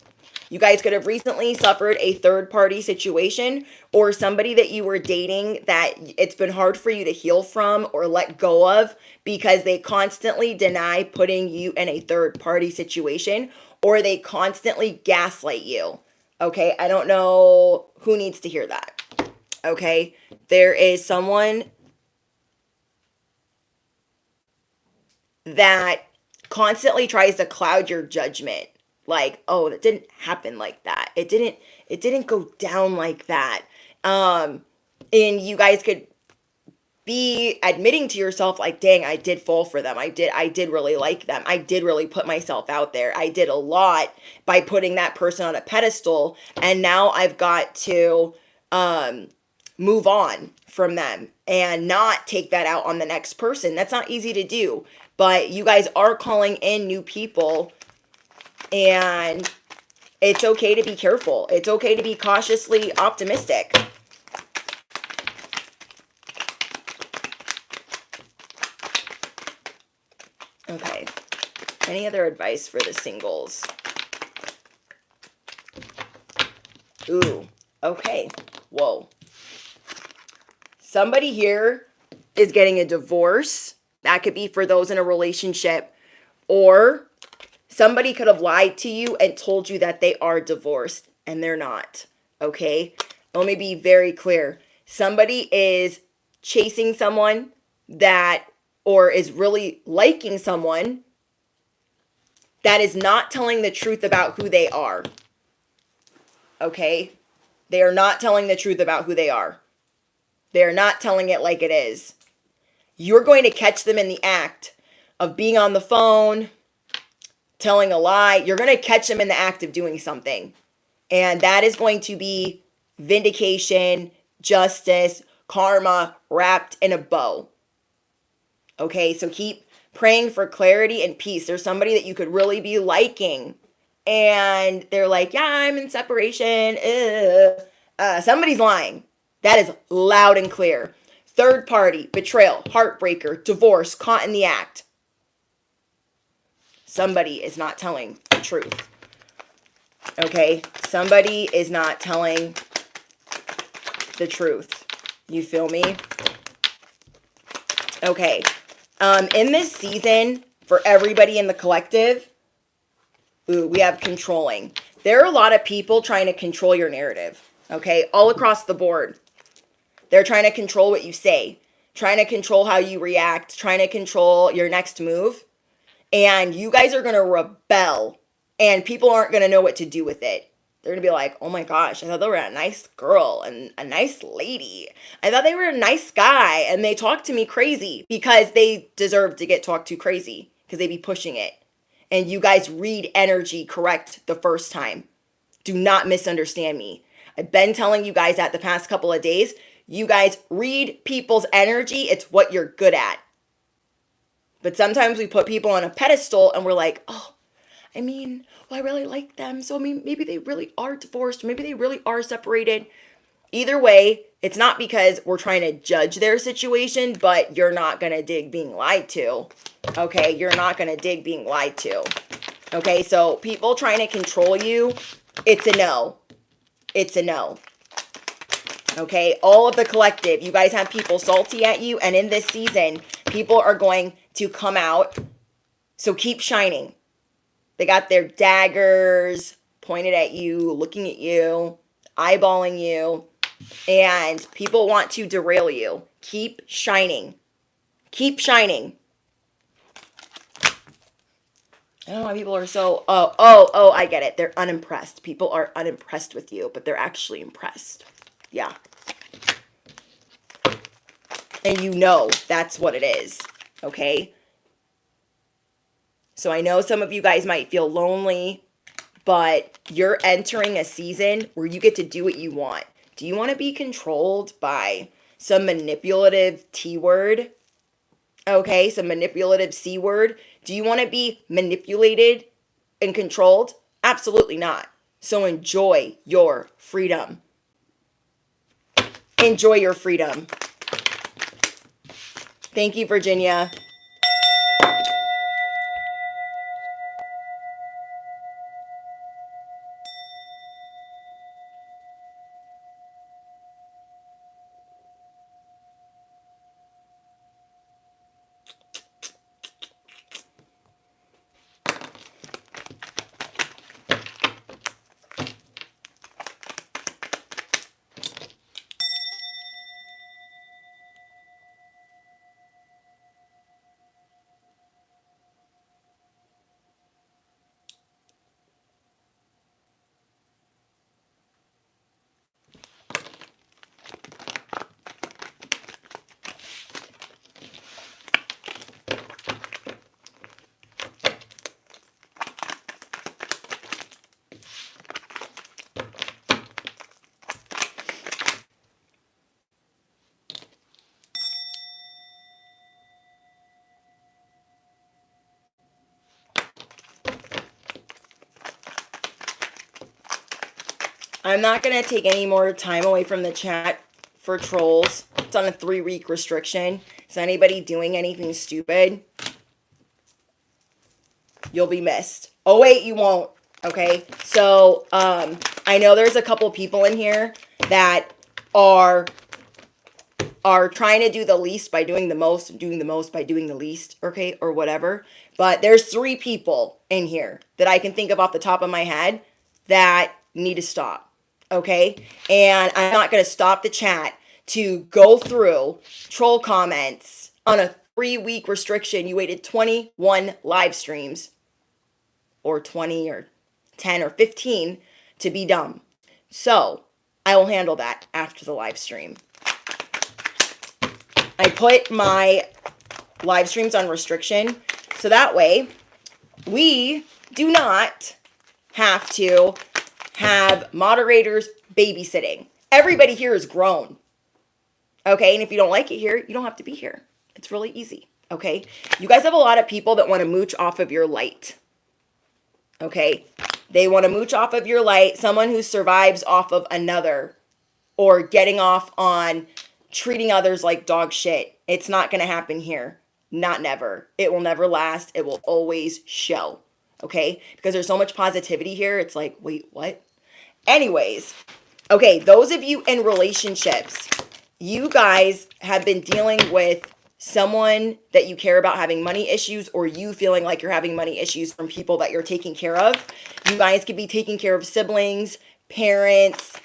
You guys could have recently suffered a third-party situation, or somebody that you were dating that it's been hard for you to heal from or let go of because they constantly deny putting you in a third-party situation, or they constantly gaslight you. Okay, I don't know who needs to hear that. Okay, there is someone that constantly tries to cloud your judgment. Like, oh, that didn't happen like that. It didn't go down like that. And you guys could be admitting to yourself like, dang, I did fall for them. I did really like them. I did really put myself out there. I did a lot by putting that person on a pedestal. And now I've got to move on from them and not take that out on the next person. That's not easy to do. But you guys are calling in new people, and it's okay to be careful. It's okay to be cautiously optimistic. Okay. Any other advice for the singles? Ooh. Okay. Whoa. Somebody here is getting a divorce. That could be for those in a relationship, or somebody could have lied to you and told you that they are divorced and they're not. Okay? Let me be very clear. Somebody is chasing someone that, or is really liking someone that is not telling the truth about who they are. Okay? They are not telling the truth about who they are. They are not telling it like it is. You're going to catch them in the act of being on the phone, telling a lie. You're going to catch them in the act of doing something. And that is going to be vindication, justice, karma wrapped in a bow. Okay, so keep praying for clarity and peace. There's somebody that you could really be liking and they're like, yeah, I'm in separation. Somebody's lying. That is loud and clear. Third party, betrayal, heartbreaker, divorce, caught in the act. Somebody is not telling the truth. Okay? Somebody is not telling the truth. You feel me? Okay. In this season, for everybody in the collective, we have controlling. There are a lot of people trying to control your narrative. Okay? All across the board. They're trying to control what you say, trying to control how you react, trying to control your next move. And you guys are going to rebel, and people aren't going to know what to do with it. They're going to be like, oh my gosh, I thought they were a nice girl and a nice lady. I thought they were a nice guy, and they talked to me crazy, because they deserve to get talked to crazy because they be pushing it. And you guys read energy correct the first time. Do not misunderstand me. I've been telling you guys that the past couple of days. You guys read people's energy. It's what you're good at. But sometimes we put people on a pedestal and we're like, oh, I mean, well, I really like them. So, I mean, maybe they really are divorced. Maybe they really are separated. Either way, it's not because we're trying to judge their situation, but you're not going to dig being lied to. Okay, you're not going to dig being lied to. Okay, so people trying to control you, it's a no. It's a no. Okay, all of the collective, you guys have people salty at you, and in this season, people are going to come out. So keep shining. They got their daggers pointed at you, looking at you, eyeballing you, and people want to derail you. Keep shining. Keep shining. I don't know why people are so, I get it. They're unimpressed. People are unimpressed with you, but they're actually impressed. Yeah. And you know that's what it is, okay? So I know some of you guys might feel lonely, but you're entering a season where you get to do what you want. Do you want to be controlled by some manipulative T word? Okay, some manipulative C word. Do you want to be manipulated and controlled? Absolutely not. So enjoy your freedom. Enjoy your freedom. Thank you, Virginia. I'm not going to take any more time away from the chat for trolls. It's on a 3-week restriction. Is anybody doing anything stupid? You'll be missed. Oh, wait, you won't. Okay? So, I know there's a couple people in here that are trying to do the least by doing the most, and doing the most by doing the least, okay, or whatever. But there's 3 people in here that I can think of off the top of my head that need to stop. Okay, and I'm not going to stop the chat to go through troll comments on a 3-week restriction. You waited 21 live streams, or 20 or 10 or 15 to be dumb. So I will handle that after the live stream. I put my live streams on restriction so that way we do not have to have moderators babysitting. Everybody here is grown. Okay, and if you don't like it here, you don't have to be here. It's really easy. Okay, you guys have a lot of people that want to mooch off of your light. Okay, They want to mooch off of your light, someone who survives off of another, or getting off on treating others like dog shit. It's not going to happen here. Not never. It will never last. It will always show. Okay? Because there's so much positivity here. It's like, wait, what? Anyways, okay, those of you in relationships, you guys have been dealing with someone that you care about having money issues, or you feeling like you're having money issues from people that you're taking care of. You guys could be taking care of siblings, parents,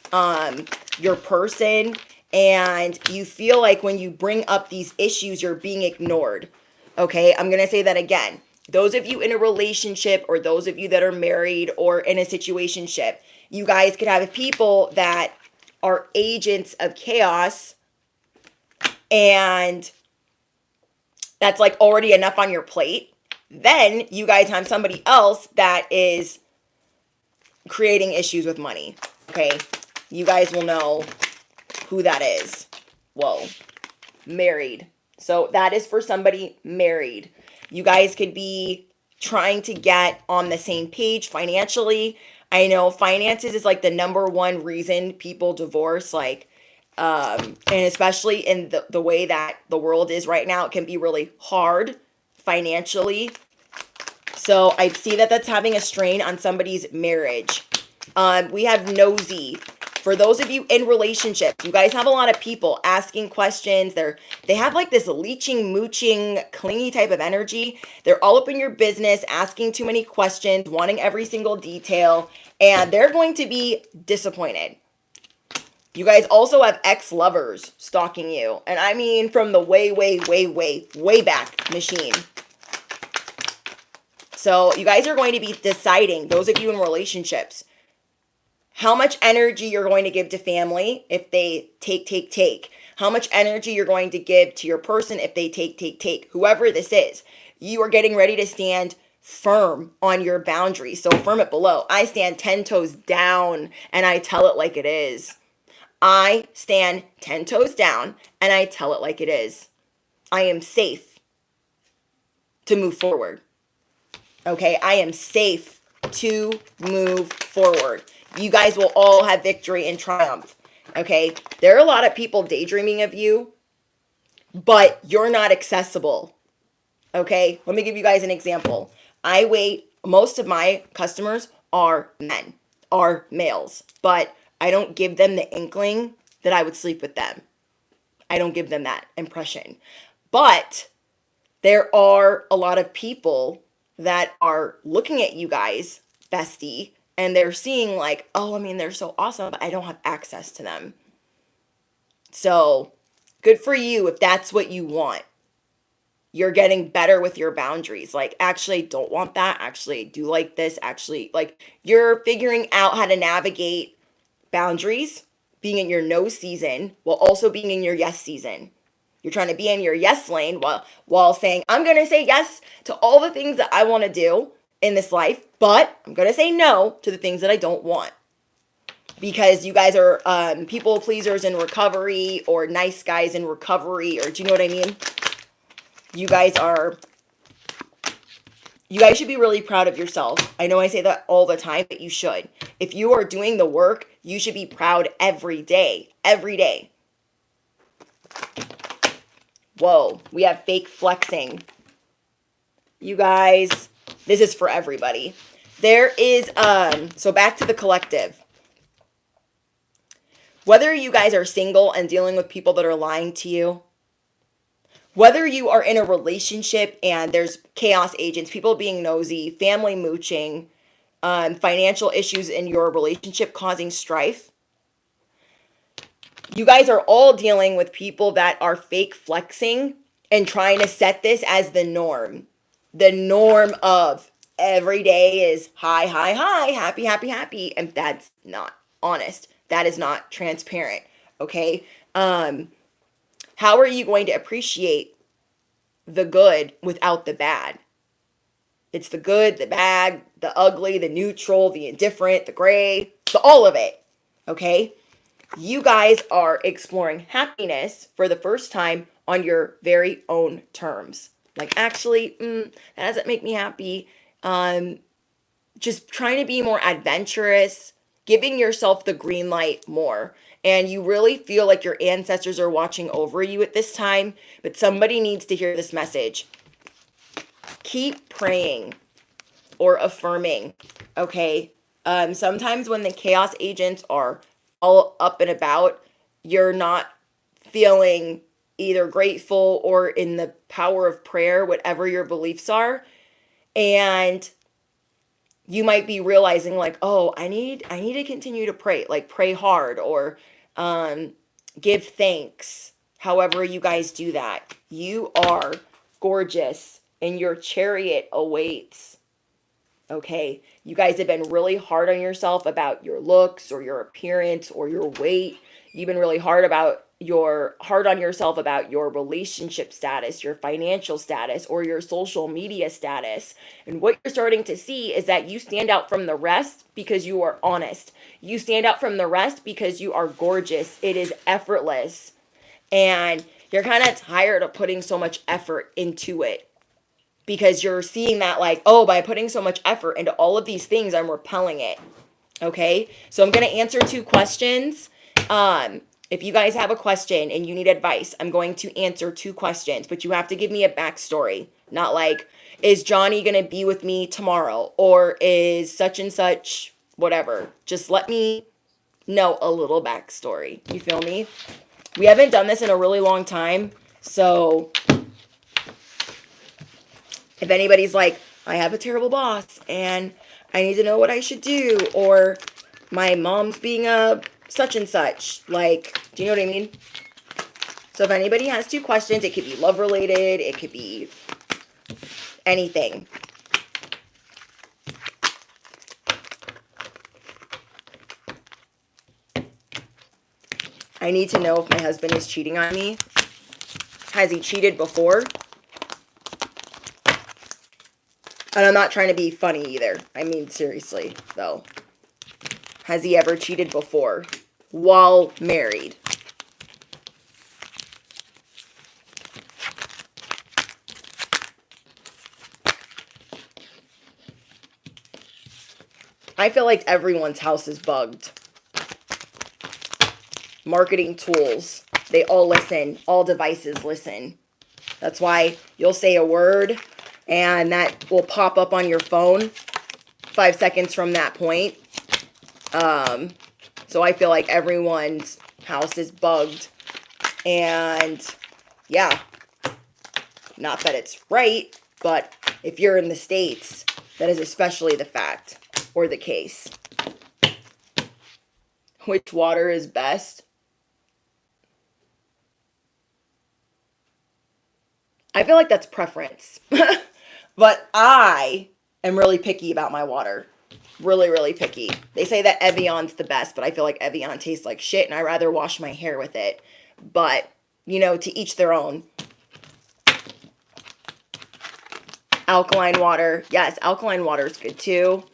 your person, and you feel like when you bring up these issues, you're being ignored. Okay, I'm going to say that again. Those of you in a relationship, or those of you that are married or in a situationship, you guys could have people that are agents of chaos, and that's like already enough on your plate. Then you guys have somebody else that is creating issues with money. Okay, you guys will know who that is. Whoa, married. So that is for somebody married. You guys could be trying to get on the same page financially. I know finances is like the number one reason people divorce, like, and especially in the way that the world is right now, it can be really hard financially. So I see that that's having a strain on somebody's marriage. We have nosy. For those of you in relationships, you guys have a lot of people asking questions. They have like this leeching, mooching, clingy type of energy. They're all up in your business, asking too many questions, wanting every single detail, and they're going to be disappointed. You guys also have ex-lovers stalking you. And I mean from the way back machine. So you guys are going to be deciding, those of you in relationships, how much energy you're going to give to family if they take. How much energy you're going to give to your person if they take. Whoever this is, you are getting ready to stand firm on your boundaries. So affirm it below. I stand 10 toes down and I tell it like it is. I stand 10 toes down and I tell it like it is. I am safe to move forward. Okay, I am safe to move forward. You guys will all have victory and triumph. Okay, there are a lot of people daydreaming of you, but you're not accessible. Okay, let me give you guys an example. Most of my customers are men, are males, but I don't give them the inkling that I would sleep with them. I don't give them that impression. But there are a lot of people that are looking at you guys, bestie, and they're seeing like, oh, I mean, they're so awesome, but I don't have access to them. So good for you if that's what you want. You're getting better with your boundaries. Like, actually, I don't want that. Actually, I do like this. Actually, like, you're figuring out how to navigate boundaries, being in your no season while also being in your yes season. You're trying to be in your yes lane while saying, I'm going to say yes to all the things that I want to do in this life, but I'm going to say no to the things that I don't want. Because you guys are people pleasers in recovery, or nice guys in recovery, or do you know what I mean? You guys should be really proud of yourself. I know I say that all the time, but you should. If you are doing the work, you should be proud every day. Every day. Whoa, we have fake flexing. You guys, this is for everybody. There is, so back to the collective. Whether you guys are single and dealing with people that are lying to you, whether you are in a relationship and there's chaos agents, people being nosy, family mooching, financial issues in your relationship causing strife, you guys are all dealing with people that are fake flexing and trying to set this as the norm. The norm of every day is high, happy, and that's not honest. That is not transparent, okay? How are you going to appreciate the good without the bad? It's the good, the bad, the ugly, the neutral, the indifferent, the gray, all of it, okay? You guys are exploring happiness for the first time on your very own terms. Like, actually, that doesn't make me happy. just trying to be more adventurous, giving yourself the green light more. And you really feel like your ancestors are watching over you at this time, but somebody needs to hear this message. Keep praying or affirming, okay? Sometimes when the chaos agents are all up and about, you're not feeling either grateful or in the power of prayer, whatever your beliefs are. And you might be realizing like, oh, I need to continue to pray, like pray hard or give thanks. However you guys do that, you are gorgeous and your chariot awaits. Okay, you guys have been really hard on yourself about your looks or your appearance or your weight. You've been really hard on yourself about your relationship status, your financial status, or your social media status. And what you're starting to see is that you stand out from the rest because you are honest. You stand out from the rest because you are gorgeous. It is effortless. And you're kind of tired of putting so much effort into it because you're seeing that like, oh, by putting so much effort into all of these things, I'm repelling it. Okay, so I'm going to answer 2 questions. If you guys have a question and you need advice, I'm going to answer 2 questions, but you have to give me a backstory. Not like, is Johnny going to be with me tomorrow? Or is such and such, whatever. Just let me know a little backstory. You feel me? We haven't done this in a really long time. So if anybody's like, I have a terrible boss and I need to know what I should do, or my mom's being a such and such, like, do you know what I mean? So if anybody has 2 questions, it could be love related, it could be anything. I need to know if my husband is cheating on me. Has he cheated before? And I'm not trying to be funny either. I mean, seriously, though. Has he ever cheated before while married? I feel like everyone's house is bugged. Marketing tools, they all listen. All devices listen. That's why you'll say a word and that will pop up on your phone 5 seconds from that point. So I feel like everyone's house is bugged. And yeah, not that it's right, but if you're in the States, that is especially the fact or the case. Which water is best? I feel like that's preference. But I am really picky about my water. Really, really picky. They say that Evian's the best, but I feel like Evian tastes like shit and I'd rather wash my hair with it. But, you know, to each their own. Alkaline water. Yes, alkaline water is good too.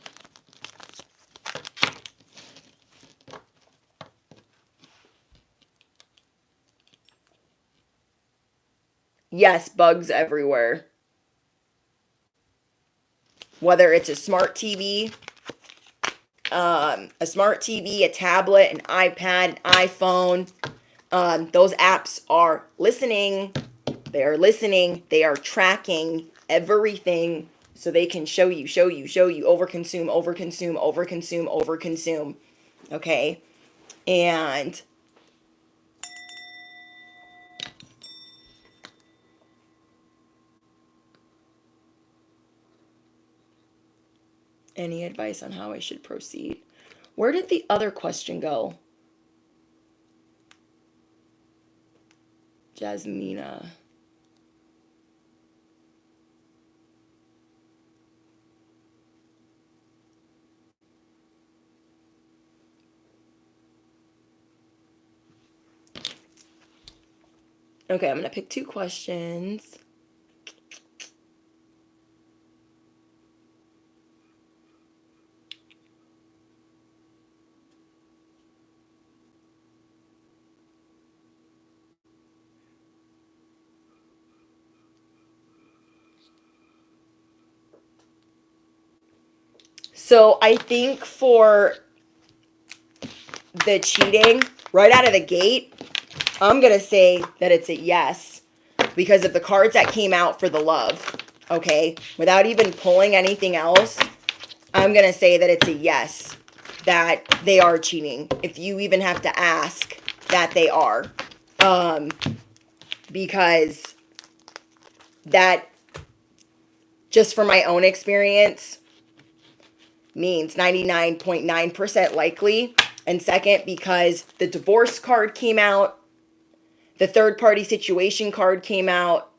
Yes, bugs everywhere. Whether it's a smart TV, a tablet, an iPad, an iPhone, those apps are listening. They are listening. They are tracking everything so they can show you, overconsume, overconsume, overconsume, overconsume. Okay? And any advice on how I should proceed? Where did the other question go? Jasmina. Okay, I'm going to pick 2 questions. So I think for the cheating, right out of the gate, I'm going to say that it's a yes because of the cards that came out for the love, okay? Without even pulling anything else, I'm going to say that it's a yes, that they are cheating. If you even have to ask, that they are. Because that, just from my own experience, means 99.9% likely. And second, because the divorce card came out, the third party situation card came out.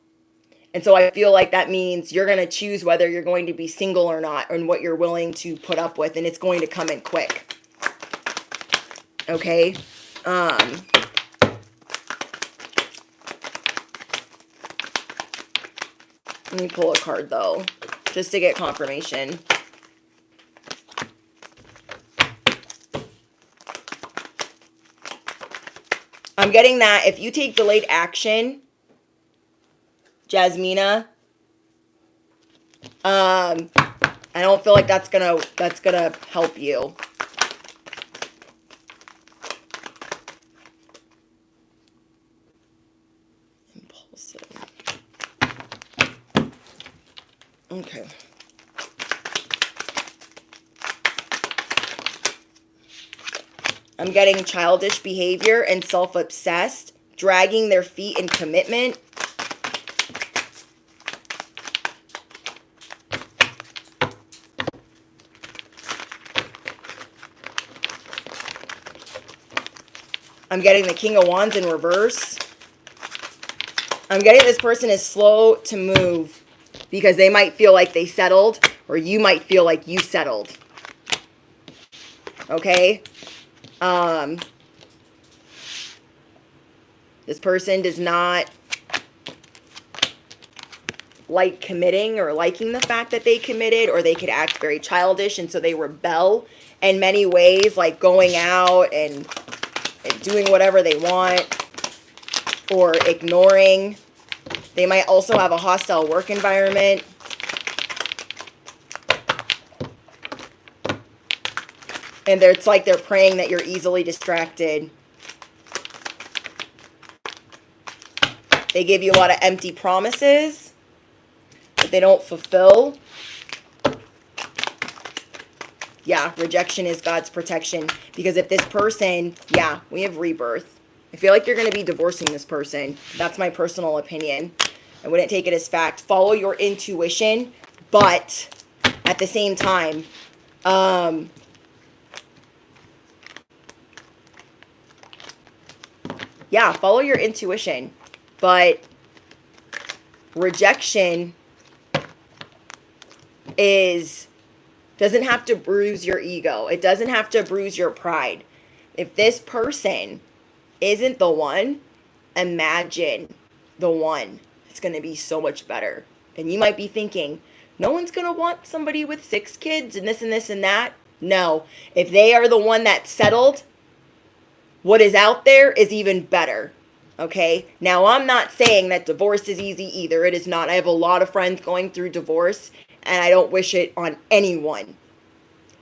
And so I feel like that means you're going to choose whether you're going to be single or not and what you're willing to put up with. And it's going to come in quick. Okay. Let me pull a card though, just to get confirmation. I'm getting that if you take delayed action, Jasmina, I don't feel like that's gonna help you. Impulsive. Okay. I'm getting childish behavior and self-obsessed, dragging their feet in commitment. I'm getting the King of Wands in reverse. I'm getting this person is slow to move because they might feel like they settled, or you might feel like you settled. Okay? This person does not like committing or liking the fact that they committed, or they could act very childish, and so they rebel in many ways, like going out and doing whatever they want or ignoring. They might also have a hostile work environment. And it's like they're praying that you're easily distracted. They give you a lot of empty promises that they don't fulfill. Yeah, rejection is God's protection. Because if this person, yeah, we have rebirth. I feel like you're going to be divorcing this person. That's my personal opinion. I wouldn't take it as fact. Follow your intuition, but at the same time, yeah, follow your intuition. But rejection doesn't have to bruise your ego. It doesn't have to bruise your pride. If this person isn't the one, imagine the one. It's going to be so much better. And you might be thinking, no one's going to want somebody with 6 kids and this and this and that. No. If they are the one that settled, what is out there is even better. Okay? Now, I'm not saying that divorce is easy either. It is not. I have a lot of friends going through divorce, and I don't wish it on anyone.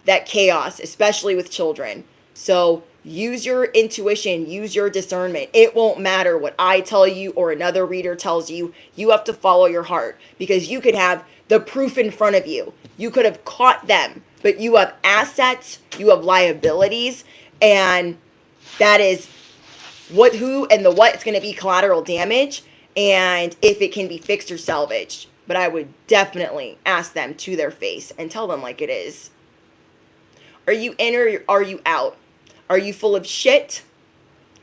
That chaos, especially with children. So use your intuition, use your discernment. It won't matter what I tell you or another reader tells you. You have to follow your heart, because you could have the proof in front of you. You could have caught them, but you have assets, you have liabilities, and that is who and the what. It's going to be collateral damage, and if it can be fixed or salvaged. But I would definitely ask them to their face and tell them like it is. Are you in or are you out? Are you full of shit?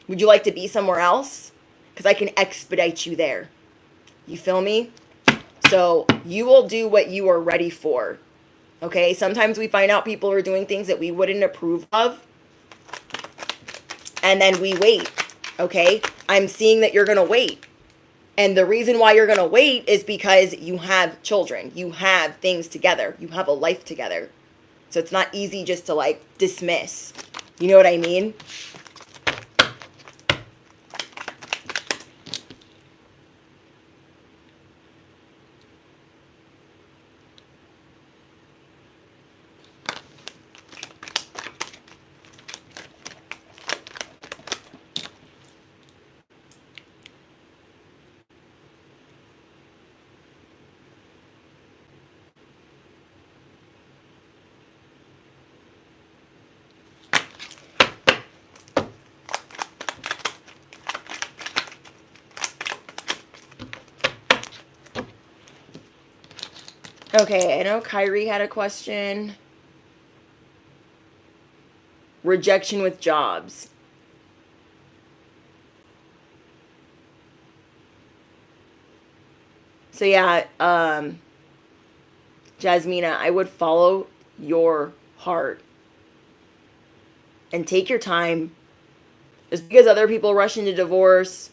Would you like to be somewhere else? Because I can expedite you there. You feel me? So you will do what you are ready for. Okay? Sometimes we find out people are doing things that we wouldn't approve of, and then we wait. Okay? I'm seeing that you're going to wait. And the reason why you're going to wait is because you have children. You have things together. You have a life together. So it's not easy just to like dismiss. You know what I mean? Okay, I know Kyrie had a question. Rejection with jobs. So yeah, Jasmina, I would follow your heart and take your time. Just because other people rush into divorce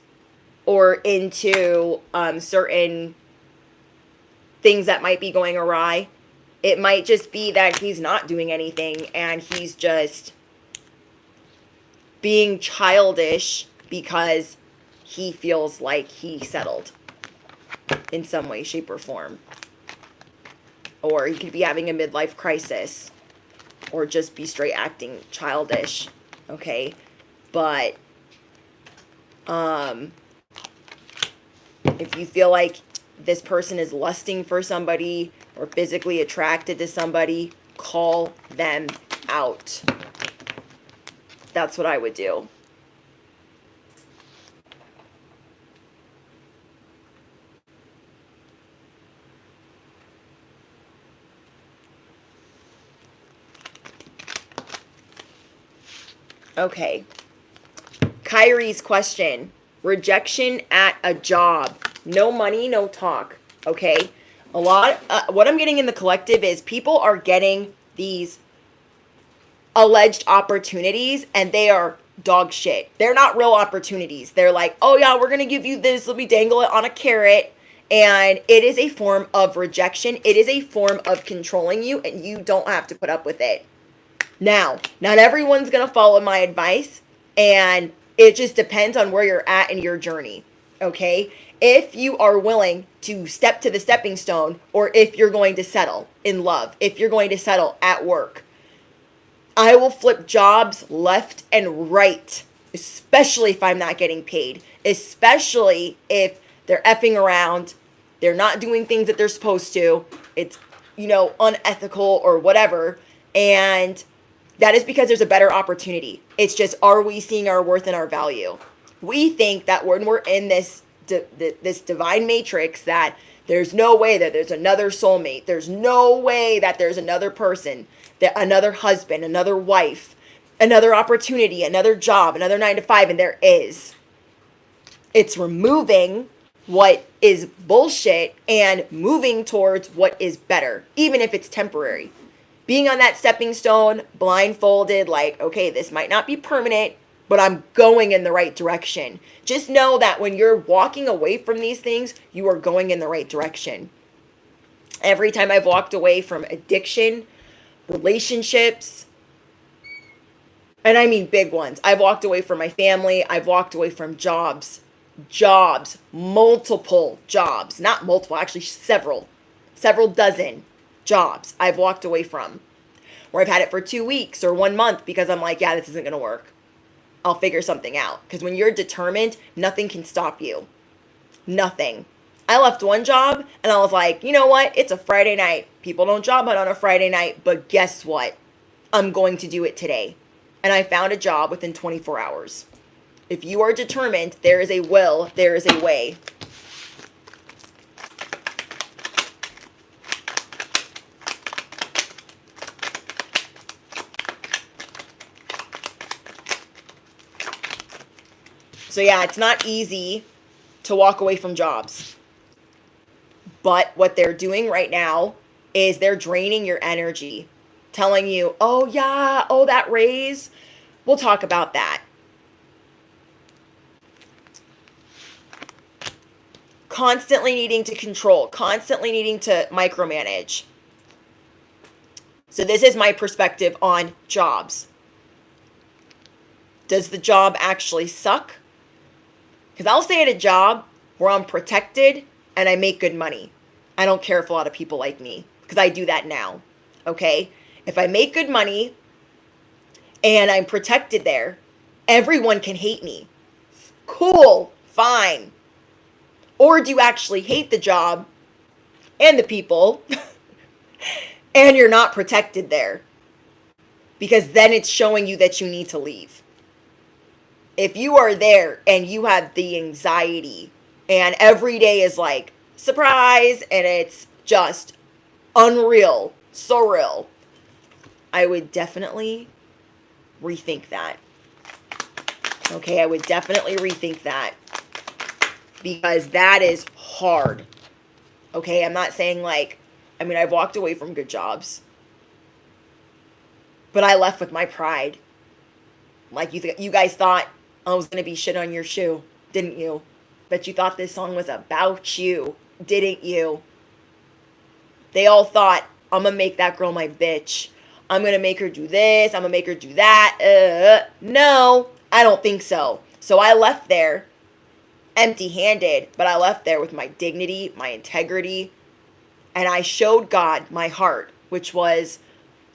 or into certain things that might be going awry, it might just be that he's not doing anything and he's just being childish because he feels like he settled in some way, shape, or form. Or he could be having a midlife crisis or just be straight acting childish. Okay? But if you feel like this person is lusting for somebody or physically attracted to somebody, call them out. That's what I would do. Okay. Kyrie's question. Rejection at a job. No money, no talk. Okay? What I'm getting in the collective is people are getting these alleged opportunities and they are dog shit. They're not real opportunities. They're like, oh yeah, we're going to give you this. Let me dangle it on a carrot. And it is a form of rejection. It is a form of controlling you and you don't have to put up with it. Now, not everyone's going to follow my advice, and it just depends on where you're at in your journey, okay? If you are willing to step to the stepping stone, or if you're going to settle in love, if you're going to settle at work, I will flip jobs left and right, especially if I'm not getting paid, especially if they're effing around, they're not doing things that they're supposed to, it's, unethical or whatever, and that is because there's a better opportunity. It's just, are we seeing our worth and our value? We think that when we're in this divine matrix, that there's no way that there's another soulmate. There's no way that there's another person, that another husband, another wife, another opportunity, another job, another 9 to 5, and there is. It's removing what is bullshit and moving towards what is better, even if it's temporary. Being on that stepping stone, blindfolded, like, okay, this might not be permanent, but I'm going in the right direction. Just know that when you're walking away from these things, you are going in the right direction. Every time I've walked away from addiction, relationships, and I mean big ones. I've walked away from my family. I've walked away from jobs, multiple jobs, not multiple, actually several dozen jobs I've walked away from, where I've had it for 2 weeks or 1 month because I'm like, yeah, this isn't going to work. I'll figure something out. Because when you're determined, nothing can stop you. Nothing. I left one job and I was like, you know what? It's a Friday night. People don't job hunt on a Friday night, but guess what? I'm going to do it today. And I found a job within 24 hours. If you are determined, there is a will, there is a way. So yeah, it's not easy to walk away from jobs. But what they're doing right now is they're draining your energy, telling you, oh yeah, oh that raise, we'll talk about that. Constantly needing to control, constantly needing to micromanage. So this is my perspective on jobs. Does the job actually suck? Because I'll stay at a job where I'm protected and I make good money. I don't care if a lot of people like me, because I do that now, okay? If I make good money and I'm protected there, everyone can hate me. Cool, fine. Or do you actually hate the job and the people and you're not protected there? Because then it's showing you that you need to leave. If you are there and you have the anxiety and every day is like surprise and it's just unreal, surreal, I would definitely rethink that. Okay, I would definitely rethink that, because that is hard. Okay, I'm not saying like, I mean, I've walked away from good jobs, but I left with my pride. Like, you guys thought I was going to be shit on your shoe, didn't you? Bet you thought this song was about you, didn't you? They all thought, I'm going to make that girl my bitch. I'm going to make her do this. I'm going to make her do that. No, I don't think so. So I left there empty-handed, but I left there with my dignity, my integrity, and I showed God my heart, which was,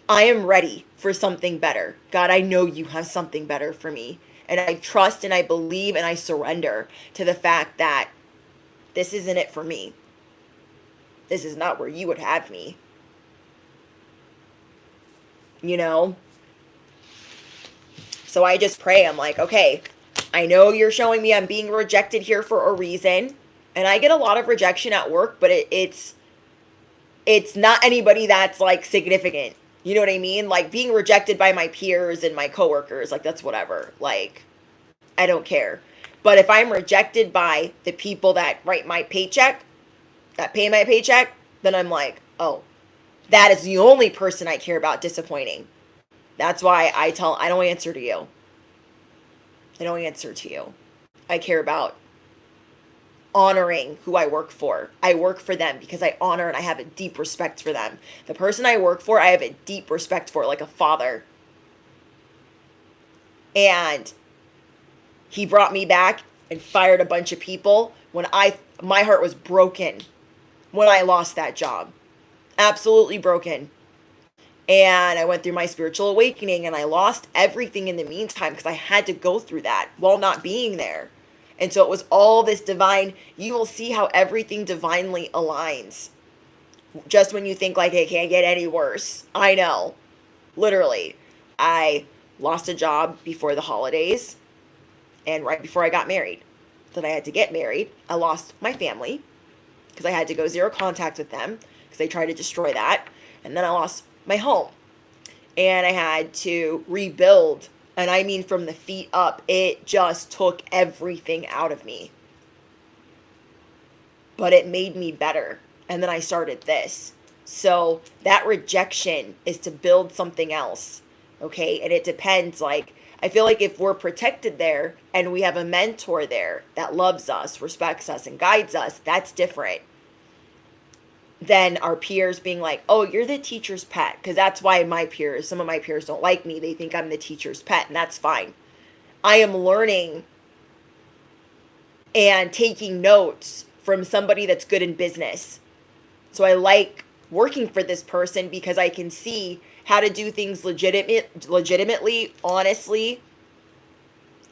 I am ready for something better. God, I know you have something better for me. And I trust and I believe and I surrender to the fact that this isn't it for me. This is not where you would have me. You know? So I just pray. I'm like, okay, I know you're showing me I'm being rejected here for a reason. And I get a lot of rejection at work, but it's not anybody that's like significant. You know what I mean? Like being rejected by my peers and my coworkers, like that's whatever. Like, I don't care. But if I'm rejected by the people that write my paycheck, that pay my paycheck, then I'm like, oh, that is the only person I care about disappointing. That's why I don't answer to you. I don't answer to you. I care about honoring who I work for. I work for them because I honor and I have a deep respect for them. The person I work for, I have a deep respect for, like a father. And he brought me back and fired a bunch of people when my heart was broken when I lost that job. Absolutely broken. And I went through my spiritual awakening and I lost everything in the meantime because I had to go through that while not being there. And so it was all this divine, you will see how everything divinely aligns. Just when you think like it can't get any worse. I know. Literally. I lost a job before the holidays and right before I got married. Then I had to get married. I lost my family because I had to go zero contact with them because they tried to destroy that. And then I lost my home. And I had to rebuild. And I mean from the feet up, it just took everything out of me. But it made me better. And then I started this. So that rejection is to build something else. Okay? And it depends. Like, I feel like if we're protected there and we have a mentor there that loves us, respects us, and guides us, that's different than our peers being like, oh, you're the teacher's pet. Because that's why some of my peers don't like me. They think I'm the teacher's pet, and that's fine. I am learning and taking notes from somebody that's good in business. So I like working for this person because I can see how to do things legitimately, honestly,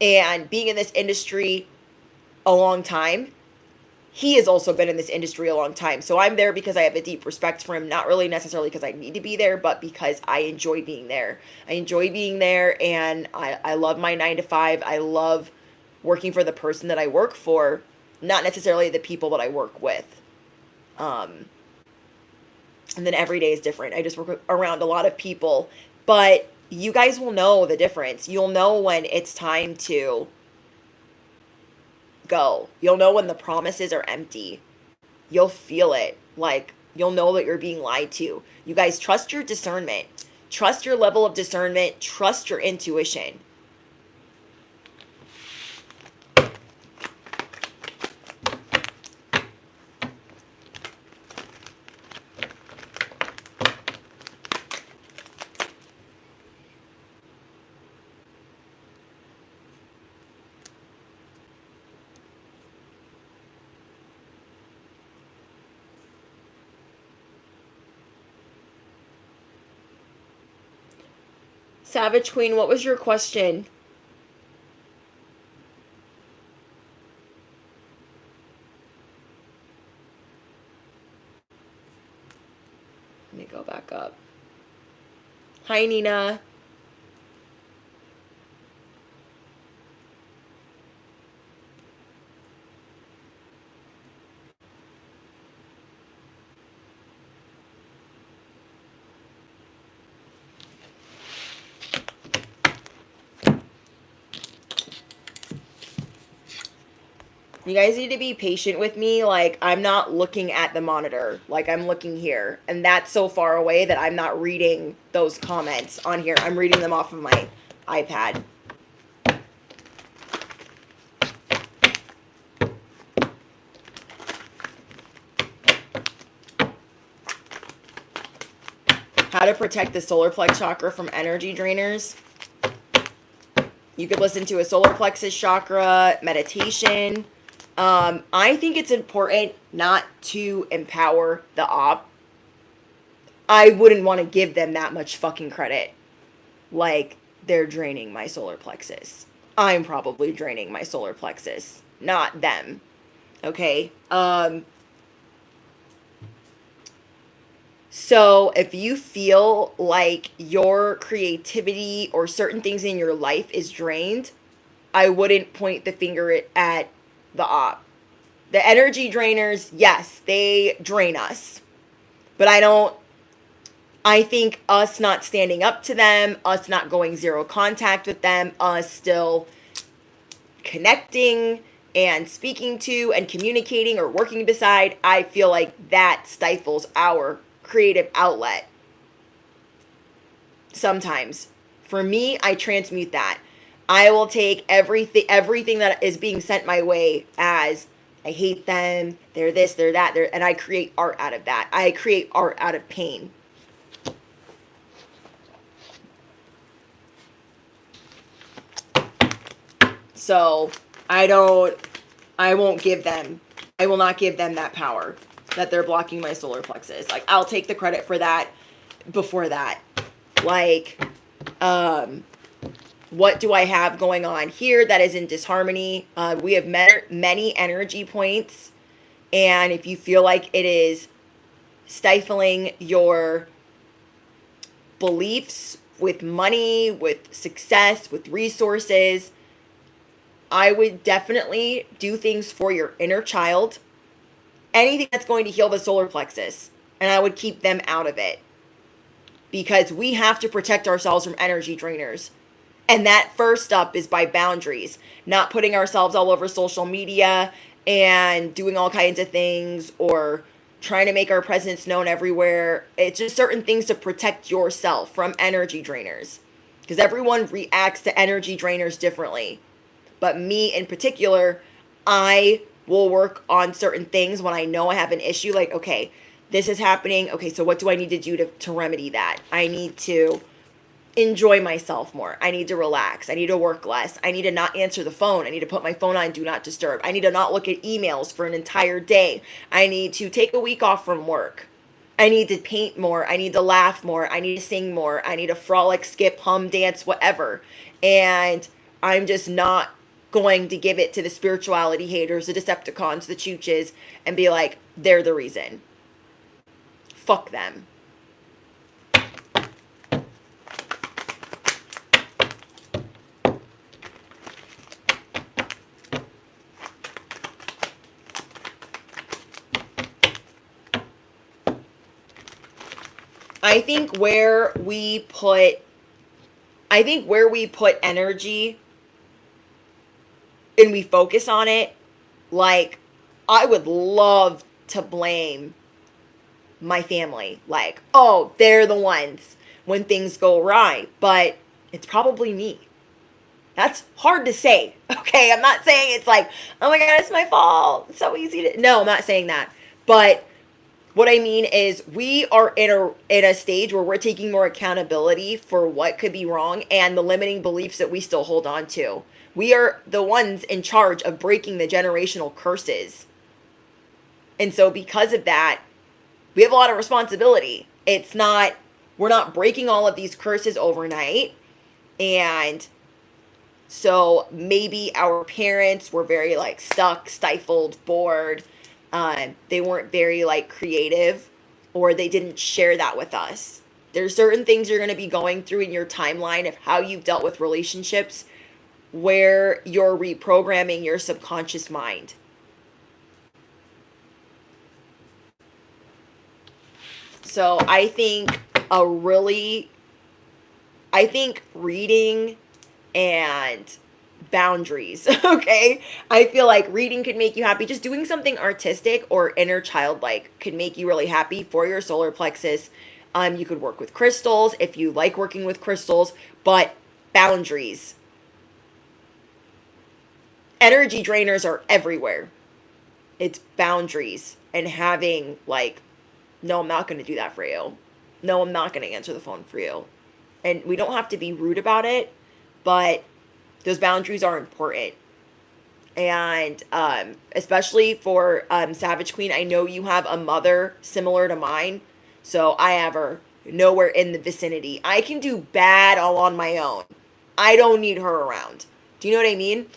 and being in this industry a long time. He has also been in this industry a long time. So I'm there because I have a deep respect for him, not really necessarily because I need to be there, but because I enjoy being there. I enjoy being there, and I love my 9 to 5. I love working for the person that I work for, not necessarily the people that I work with. And then every day is different. I just work around a lot of people, but you guys will know the difference. You'll know when it's time to go. You'll know when the promises are empty. You'll feel it. Like, you'll know that you're being lied to. You guys, trust your discernment. Trust your level of discernment. Trust your intuition. Savage Queen, what was your question? Let me go back up. Hi, Nina. You guys need to be patient with me. Like, I'm not looking at the monitor. Like, I'm looking here. And that's so far away that I'm not reading those comments on here. I'm reading them off of my iPad. How to protect the solar plex chakra from energy drainers. You could listen to a solar plexus chakra meditation. I think it's important not to empower the op. I wouldn't want to give them that much fucking credit. Like, they're draining my solar plexus. I'm probably draining my solar plexus, not them. Okay? So if you feel like your creativity or certain things in your life is drained, I wouldn't point the finger at the op. The energy drainers, yes, they drain us. But I think us not standing up to them, us not going zero contact with them, us still connecting and speaking to and communicating or working beside, I feel like that stifles our creative outlet. Sometimes. For me, I transmute that. I will take everything that is being sent my way as I hate them, they're this, they're that, and I create art out of that. I create art out of pain. So I will not give them that power that they're blocking my solar plexus. Like, I'll take the credit for that before that. Like, what do I have going on here that is in disharmony? We have many energy points. And if you feel like it is stifling your beliefs with money, with success, with resources, I would definitely do things for your inner child. Anything that's going to heal the solar plexus. And I would keep them out of it. Because we have to protect ourselves from energy drainers. And that first up is by boundaries. Not putting ourselves all over social media and doing all kinds of things or trying to make our presence known everywhere. It's just certain things to protect yourself from energy drainers. Because everyone reacts to energy drainers differently. But me in particular, I will work on certain things when I know I have an issue. Like, okay, this is happening. Okay, so what do I need to do to remedy that? I need to enjoy myself more. I need to relax. I need to work less. I need to not answer the phone. I need to put my phone on do not disturb. I need to not look at emails for an entire day. I need to take a week off from work. I need to paint more. I need to laugh more. I need to sing more. I need to frolic, skip, hum, dance, whatever. And I'm just not going to give it to the spirituality haters, the Decepticons, the Chooches, and be like, they're the reason. Fuck them. I think where we put energy and we focus on it, like, I would love to blame my family. Like, oh, they're the ones when things go awry. But it's probably me. That's hard to say. Okay, I'm not saying it's like, oh my God, it's my fault. It's so easy to... No, I'm not saying that. But what I mean is we are in a stage where we're taking more accountability for what could be wrong and the limiting beliefs that we still hold on to. We are the ones in charge of breaking the generational curses. And so because of that, we have a lot of responsibility. We're not breaking all of these curses overnight. And so maybe our parents were very like stuck, stifled, bored. They weren't very like creative, or they didn't share that with us. There's certain things you're going to be going through in your timeline of how you've dealt with relationships where you're reprogramming your subconscious mind. So I think reading and boundaries, okay? I feel like reading could make you happy. Just doing something artistic or inner childlike could make you really happy for your solar plexus. You could work with crystals if you like working with crystals, but boundaries. Energy drainers are everywhere. It's boundaries and having like, no, I'm not going to do that for you. No, I'm not going to answer the phone for you. And we don't have to be rude about it, but those boundaries are important. And especially for Savage Queen, I know you have a mother similar to mine. So I have her nowhere in the vicinity. I can do bad all on my own. I don't need her around. Do you know what I mean?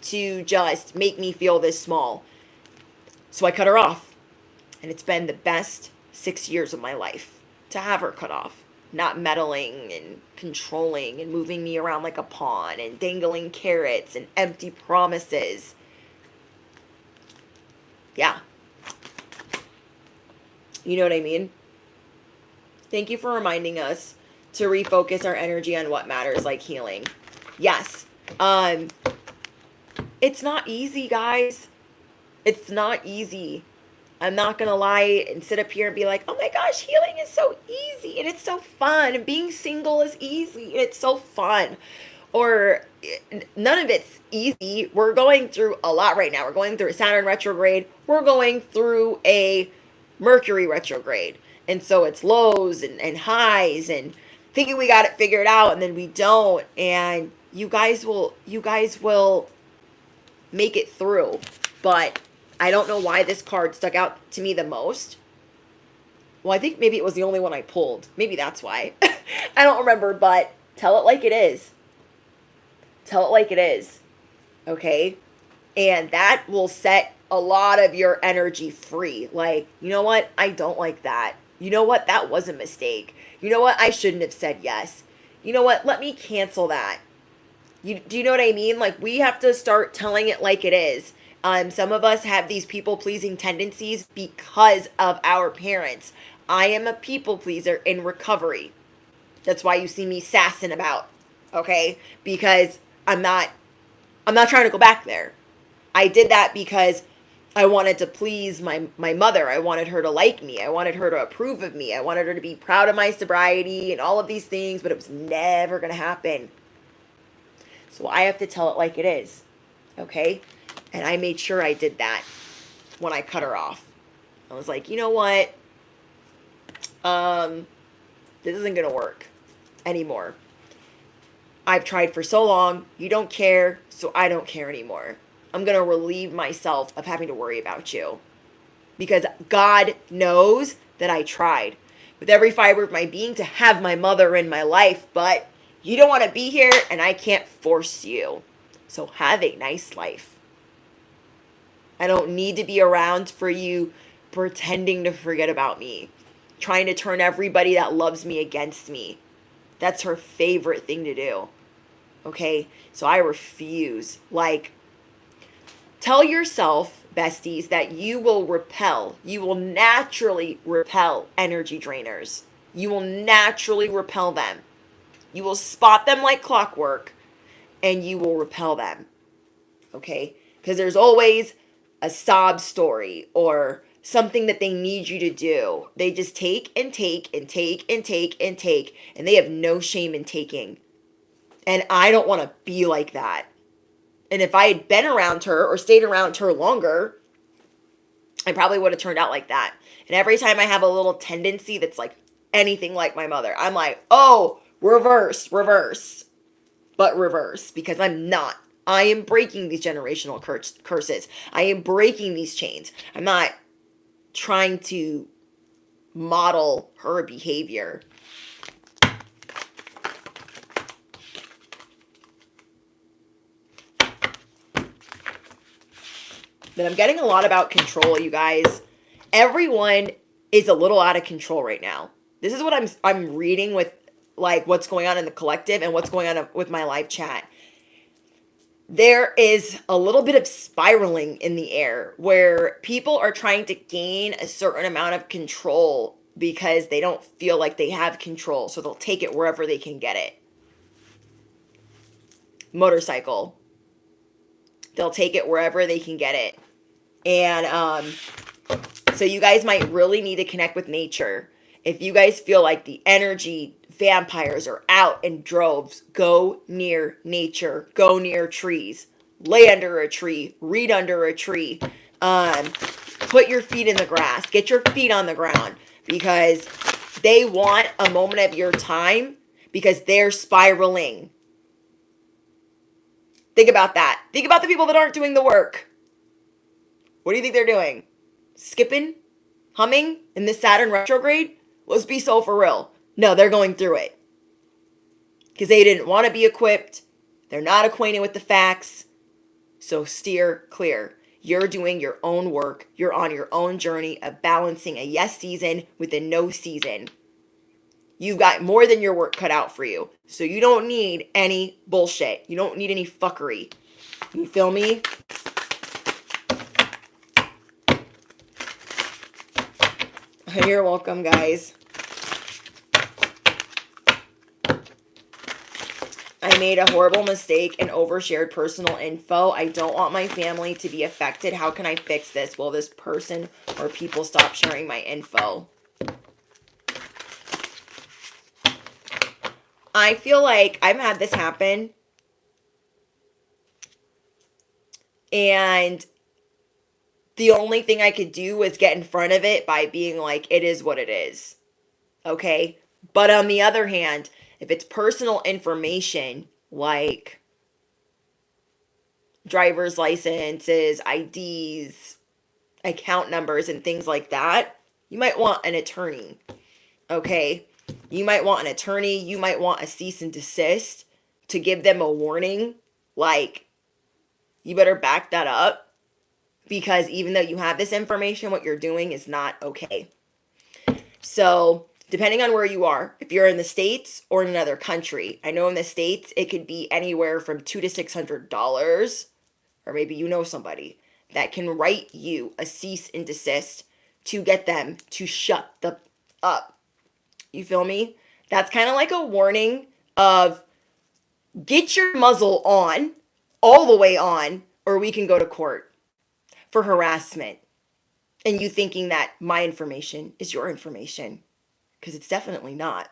To just make me feel this small. So I cut her off. And it's been the best 6 years of my life to have her cut off. Not meddling and controlling and moving me around like a pawn and dangling carrots and empty promises. Yeah. You know what I mean? Thank you for reminding us to refocus our energy on what matters, like healing. Yes. It's not easy, guys. It's not easy. I'm not going to lie and sit up here and be like, oh my gosh, healing is so easy and it's so fun. And being single is easy and it's so fun. Or none of it's easy. We're going through a lot right now. We're going through a Saturn retrograde. We're going through a Mercury retrograde. And so it's lows and highs and thinking we got it figured out and then we don't. And you guys will make it through. But I don't know why this card stuck out to me the most. Well, I think maybe it was the only one I pulled. Maybe that's why. I don't remember, but tell it like it is. Tell it like it is. Okay? And that will set a lot of your energy free. Like, you know what? I don't like that. You know what? That was a mistake. You know what? I shouldn't have said yes. You know what? Let me cancel that. Do you know what I mean? Like, we have to start telling it like it is. Some of us have these people-pleasing tendencies because of our parents. I am a people-pleaser in recovery. That's why you see me sassing about, okay? Because I'm not trying to go back there. I did that because I wanted to please my mother. I wanted her to like me. I wanted her to approve of me. I wanted her to be proud of my sobriety and all of these things, but it was never going to happen. So I have to tell it like it is, okay? And I made sure I did that when I cut her off. I was like, you know what? This isn't going to work anymore. I've tried for so long. You don't care, so I don't care anymore. I'm going to relieve myself of having to worry about you. Because God knows that I tried with every fiber of my being to have my mother in my life. But you don't want to be here, and I can't force you. So have a nice life. I don't need to be around for you pretending to forget about me, trying to turn everybody that loves me against me. That's her favorite thing to do. Okay? So I refuse. Like, tell yourself, besties, that you will naturally repel energy drainers. You will naturally repel them. You will spot them like clockwork, and you will repel them. Okay? Because there's always a sob story or something that they need you to do. They just take and take and take and take and take, and they have no shame in taking. And I don't want to be like that. And if I had been around her or stayed around her longer, I probably would have turned out like that. And every time I have a little tendency that's like anything like my mother, I'm like, oh, reverse, but reverse, because I'm not. I am breaking these generational curses. I am breaking these chains. I'm not trying to model her behavior. But I'm getting a lot about control, you guys. Everyone is a little out of control right now. This is what I'm reading with like what's going on in the collective and what's going on with my live chat. There is a little bit of spiraling in the air where people are trying to gain a certain amount of control because they don't feel like they have control. So they'll take it wherever they can get it. motorcycle. They'll take it wherever they can get it. And so you guys might really need to connect with nature. If you guys feel like the energy vampires are out in droves, go near nature. Go near trees. Lay under a tree. Read under a tree. Put your feet in the grass. Get your feet on the ground. Because they want a moment of your time. Because they're spiraling. Think about that. Think about the people that aren't doing the work. What do you think they're doing? Skipping? Humming? In this Saturn retrograde? Let's be so for real. No, they're going through it. Because they didn't want to be equipped. They're not acquainted with the facts. So steer clear. You're doing your own work. You're on your own journey of balancing a yes season with a no season. You've got more than your work cut out for you. So you don't need any bullshit. You don't need any fuckery. You feel me? You're welcome, guys. I made a horrible mistake and overshared personal info. I don't want my family to be affected. How can I fix this? Will this person or people stop sharing my info? I feel like I've had this happen. And the only thing I could do was get in front of it by being like, it is what it is. Okay? But on the other hand, if it's personal information like driver's licenses, IDs, account numbers, and things like that, you might want an attorney. Okay? You might want an attorney. You might want a cease and desist to give them a warning. Like, you better back that up. Because even though you have this information, what you're doing is not okay. So, depending on where you are, if you're in the States or in another country, I know in the States, it could be anywhere from $200 to $600, or maybe you know somebody that can write you a cease and desist to get them to shut the up. You feel me? That's kind of like a warning of get your muzzle on, all the way on, or we can go to court for harassment. And you thinking that my information is your information. Because it's definitely not.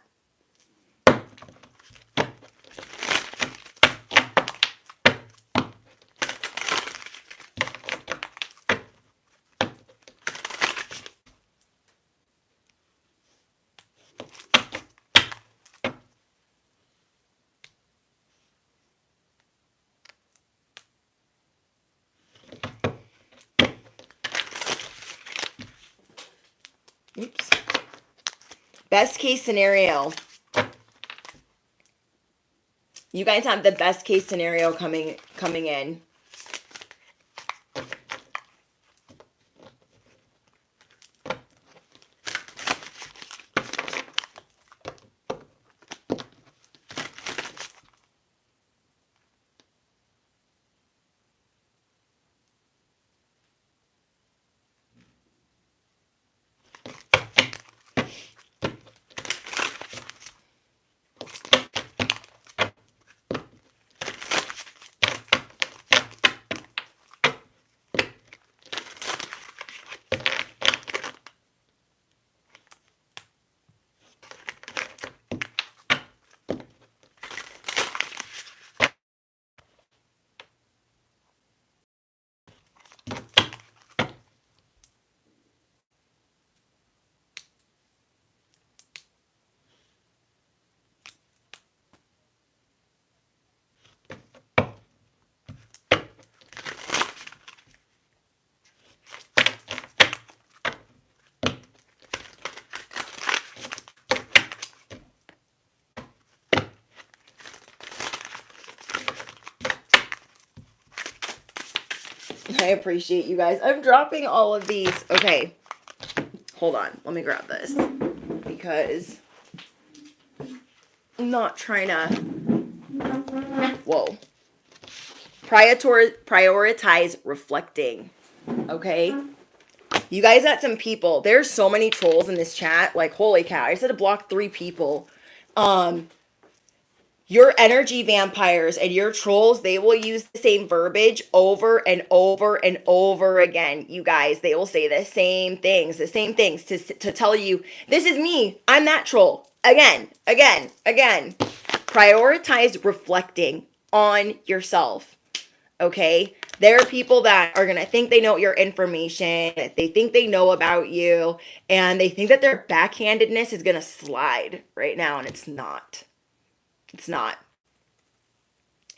Oops. Best case scenario. You guys have the best case scenario coming in. I appreciate you guys. I'm dropping all of these. Okay. Hold on. Let me grab this. Because I'm not trying to... Whoa. Prioritize reflecting. Okay? You guys got some people. There's so many trolls in this chat. Like, holy cow. I just had to block 3 people. You Your energy vampires and your trolls, they will use the same verbiage over and over and over again. You guys, they will say the same things to tell you, this is me. I'm that troll. Again. Prioritize reflecting on yourself. Okay? There are people that are going to think they know your information, they think they know about you, and they think that their backhandedness is going to slide right now, and it's not. It's not.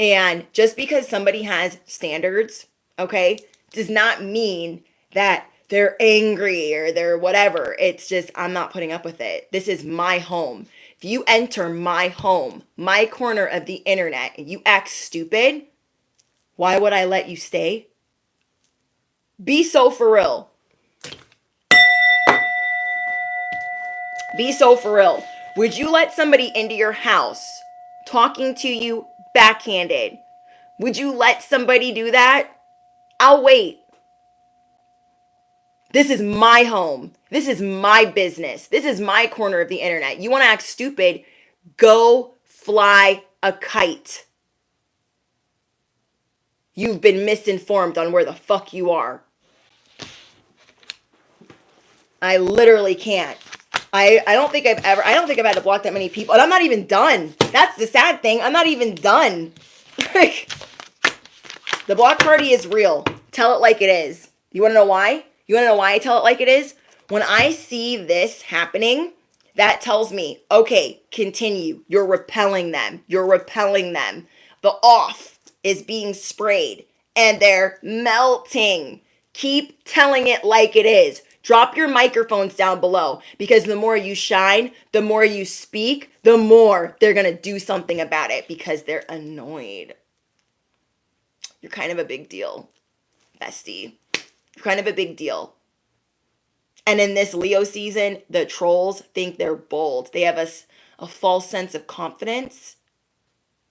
And just because somebody has standards, okay, does not mean that they're angry or they're whatever. It's just, I'm not putting up with it. This is my home. If you enter my home, my corner of the internet, and you act stupid, why would I let you stay? Be so for real. Be so for real. Would you let somebody into your house talking to you backhanded? Would you let somebody do that? I'll wait. This is my home. This is my business. This is my corner of the internet. You want to act stupid? Go fly a kite. You've been misinformed on where the fuck you are. I literally can't. I don't think I've had to block that many people. And I'm not even done. That's the sad thing. I'm not even done. The block party is real. Tell it like it is. You want to know why? You want to know why I tell it like it is? When I see this happening, that tells me, okay, continue. You're repelling them. You're repelling them. The off is being sprayed and they're melting. Keep telling it like it is. Drop your microphones down below, because the more you shine, the more you speak, the more they're going to do something about it because they're annoyed. You're kind of a big deal, bestie. You're kind of a big deal. And in this Leo season, the trolls think they're bold. They have a false sense of confidence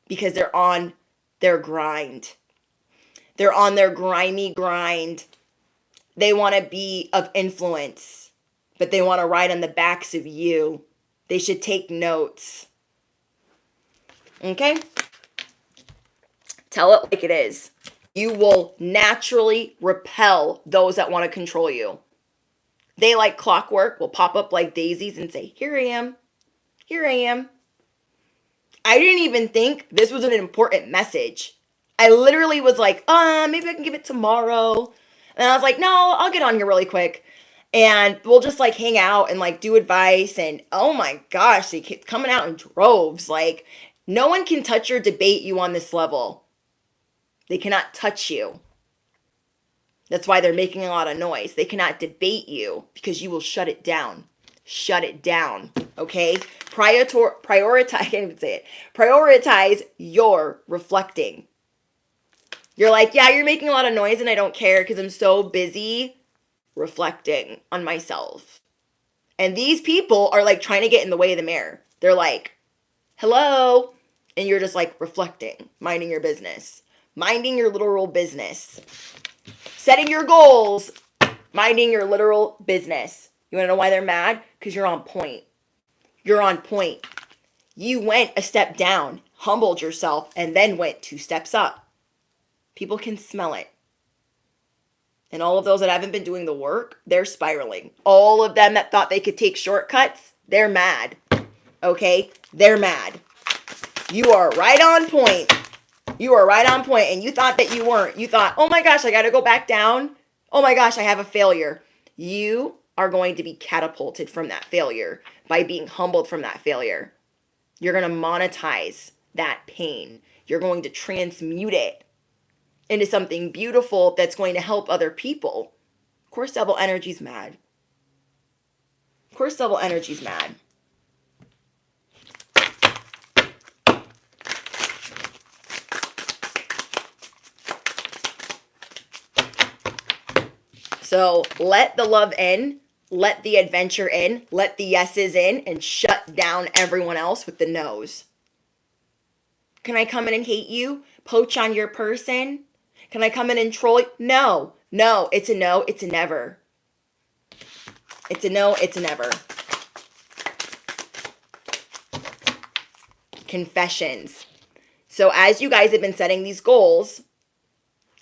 because they're on their grind. They're on their grimy grind. They want to be of influence, but they want to ride on the backs of you. They should take notes. Okay? Tell it like it is. You will naturally repel those that want to control you. They, like clockwork, will pop up like daisies and say, here I am. Here I am. I didn't even think this was an important message. I literally was like, maybe I can give it tomorrow. And I was like, no, I'll get on here really quick. And we'll just like hang out and like do advice. And oh my gosh, they keep coming out in droves. Like, no one can touch or debate you on this level. They cannot touch you. That's why they're making a lot of noise. They cannot debate you because you will shut it down. Shut it down. Okay? Prioritize, I can't even say it. Prioritize your reflecting. You're like, yeah, you're making a lot of noise and I don't care because I'm so busy reflecting on myself. And these people are like trying to get in the way of the mirror. They're like, hello. And you're just like reflecting, minding your business, minding your literal business, setting your goals, minding your literal business. You want to know why they're mad? Because you're on point. You're on point. You went a step down, humbled yourself, and then went 2 steps up. People can smell it. And all of those that haven't been doing the work, they're spiraling. All of them that thought they could take shortcuts, they're mad. Okay? They're mad. You are right on point. You are right on point. And you thought that you weren't. You thought, oh my gosh, I got to go back down. Oh my gosh, I have a failure. You are going to be catapulted from that failure by being humbled from that failure. You're going to monetize that pain. You're going to transmute it into something beautiful that's going to help other people. Of course, double energy's mad. Of course, double energy's mad. So let the love in, let the adventure in, let the yeses in, and shut down everyone else with the no's. Can I come in and hate you? Poach on your person? Can I come in and troll you? No. No, it's a no, it's a never. It's a no, it's a never. Confessions. So as you guys have been setting these goals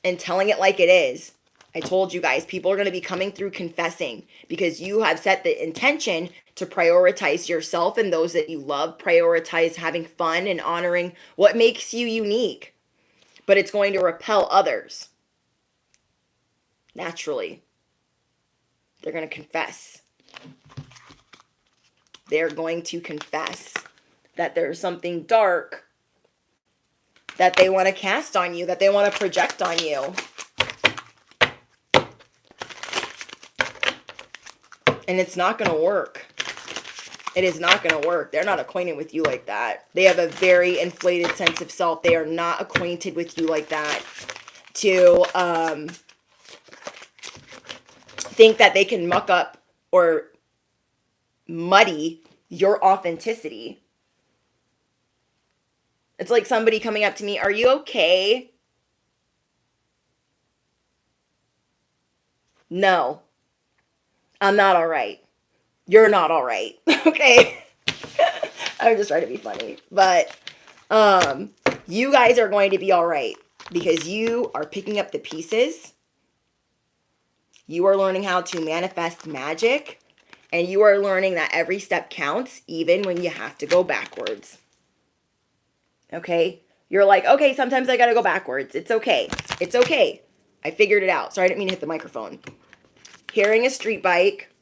and telling it like it is, I told you guys, people are going to be coming through confessing because you have set the intention to prioritize yourself and those that you love, prioritize having fun and honoring what makes you unique. But it's going to repel others. Naturally. They're going to confess. They're going to confess that there's something dark that they want to cast on you, that they want to project on you. And it's not going to work. It is not going to work. They're not acquainted with you like that. They have a very inflated sense of self. They are not acquainted with you like that to think that they can muck up or muddy your authenticity. It's like somebody coming up to me, "Are you okay?" No, I'm not all right. You're not all right. Okay. I'm just trying to be funny. But you guys are going to be all right because you are picking up the pieces. You are learning how to manifest magic. And you are learning that every step counts, even when you have to go backwards. Okay? You're like, okay, sometimes I got to go backwards. It's okay. It's okay. I figured it out. Sorry, I didn't mean to hit the microphone. Hearing a street bike,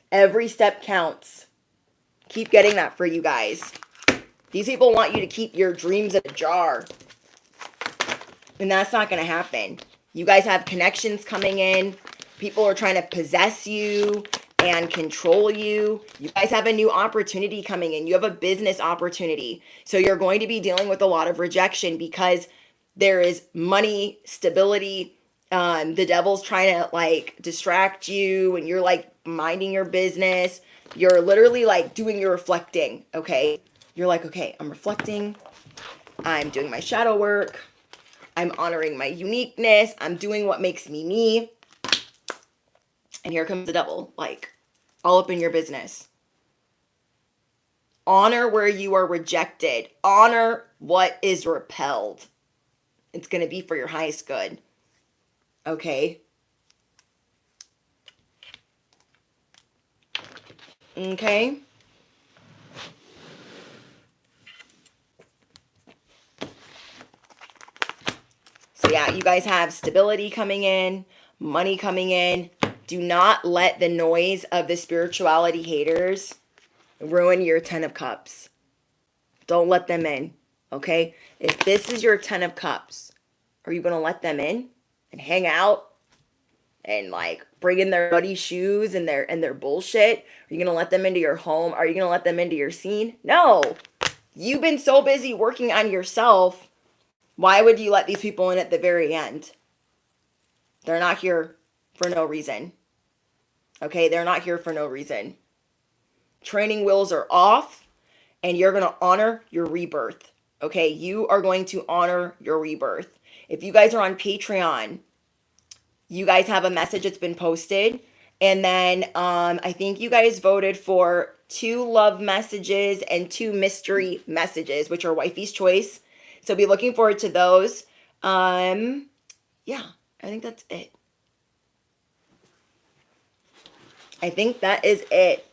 every step counts. Keep getting that for you guys. These people want you to keep your dreams in a jar. And that's not going to happen. You guys have connections coming in. People are trying to possess you and control you. You guys have a new opportunity coming in. You have a business opportunity. So you're going to be dealing with a lot of rejection because there is money, stability. The devil's trying to like distract you and you're like minding your business. You're literally like doing your reflecting, okay? You're like, okay, I'm reflecting. I'm doing my shadow work. I'm honoring my uniqueness. I'm doing what makes me me. And here comes the devil, like, all up in your business. Honor where you are rejected. Honor what is repelled. It's going to be for your highest good. Okay? Okay? So yeah, you guys have stability coming in, money coming in. Do not let the noise of the spirituality haters ruin your 10 of cups. Don't let them in, okay? If this is your 10 of cups, are you going to let them in and hang out and like bring in their muddy shoes and their bullshit? Are you going to let them into your home? Are you going to let them into your scene? No. You've been so busy working on yourself. Why would you let these people in at the very end? They're not here for no reason. Okay, they're not here for no reason. Training wheels are off and you're going to honor your rebirth. Okay, you are going to honor your rebirth. If you guys are on Patreon, you guys have a message that's been posted. And then I think you guys voted for 2 love messages and 2 mystery messages, which are wifey's choice. So be looking forward to those. Yeah, I think that's it. I think that is it.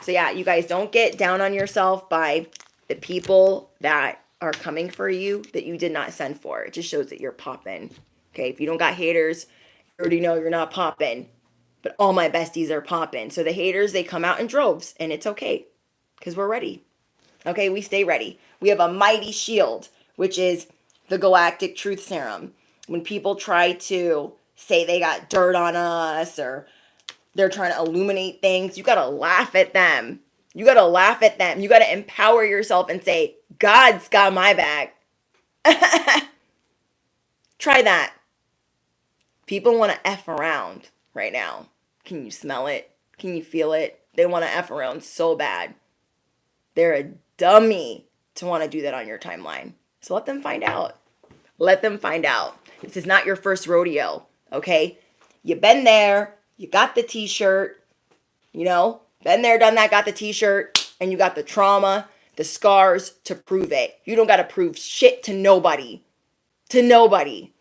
So yeah, you guys don't get down on yourself by the people that are coming for you that you did not send for. It just shows that you're popping. Okay, if you don't got haters, you already know you're not popping. But all my besties are popping. So the haters, they come out in droves, and it's okay because we're ready. Okay, we stay ready. We have a mighty shield, which is the Galactic Truth Serum. When people try to say they got dirt on us or they're trying to illuminate things, you got to laugh at them. You got to laugh at them. You got to empower yourself and say, God's got my back. Try that. People want to F around right now. Can you smell it? Can you feel it? They want to F around so bad. They're a dummy to want to do that on your timeline. So let them find out. Let them find out. This is not your first rodeo, okay? You've been there. You got the t-shirt. You know, been there, done that, got the t-shirt. And you got the trauma, the scars to prove it. You don't got to prove shit to nobody. To nobody.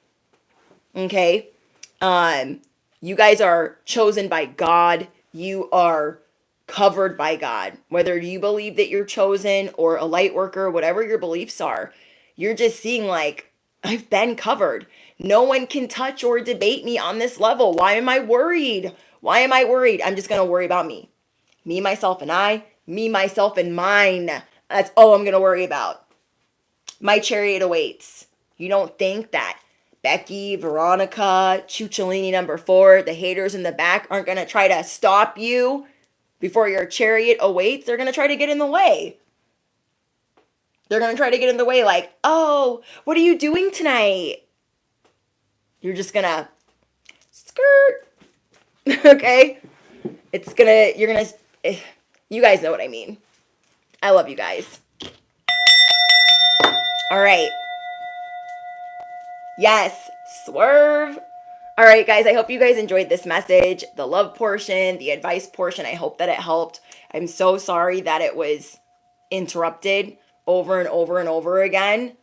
Okay? You guys are chosen by God. You are covered by God. Whether you believe that you're chosen or a light worker, whatever your beliefs are, you're just seeing like, I've been covered. No one can touch or debate me on this level. Why am I worried? Why am I worried? I'm just going to worry about me. Me, myself, and I. Me, myself, and mine. That's all I'm going to worry about. My chariot awaits. You don't think that Becky, Veronica, Chucholini number 4, the haters in the back aren't going to try to stop you before your chariot awaits? They're going to try to get in the way. They're going to try to get in the way like, oh, what are you doing tonight? You're just going to skirt. Okay? You guys know what I mean. I love you guys. All right. Yes, swerve. All right, guys, I hope you guys enjoyed this message, the love portion, the advice portion. I hope that it helped. I'm so sorry that it was interrupted over and over and over again.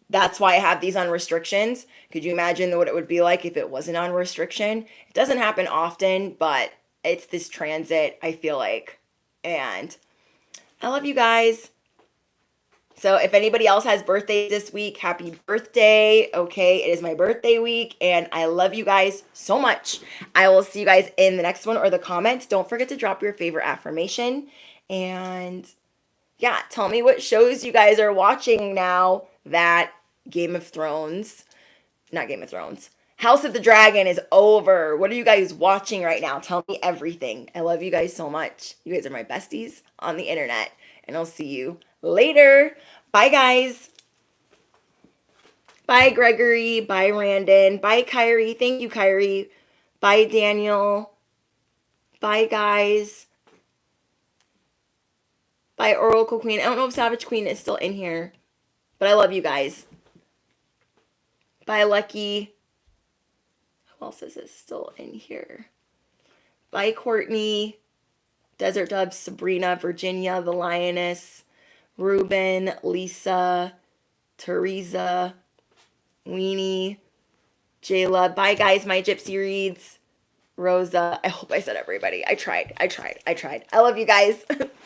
That's why I have these on restrictions. Could you imagine what it would be like if it wasn't on restriction? It doesn't happen often, but it's this transit, I feel like. And I love you guys. So if anybody else has birthdays this week, happy birthday. Okay, it is my birthday week, and I love you guys so much. I will see you guys in the next one or the comments. Don't forget to drop your favorite affirmation. And yeah, tell me what shows you guys are watching now that House of the Dragon is over. What are you guys watching right now? Tell me everything. I love you guys so much. You guys are my besties on the internet, and I'll see you later. Bye, guys. Bye, Gregory. Bye, Randon. Bye, Kyrie. Thank you, Kyrie. Bye, Daniel. Bye, guys. Bye, Oracle Queen. I don't know if Savage Queen is still in here, but I love you guys. Bye, Lucky. Who else is still in here? Bye, Courtney. Desert Dove, Sabrina, Virginia, the Lioness, Ruben, Lisa, Teresa, Weenie, Jayla. Bye, guys. My Gypsy Reads. Rosa. I hope I said everybody. I tried. I love you guys.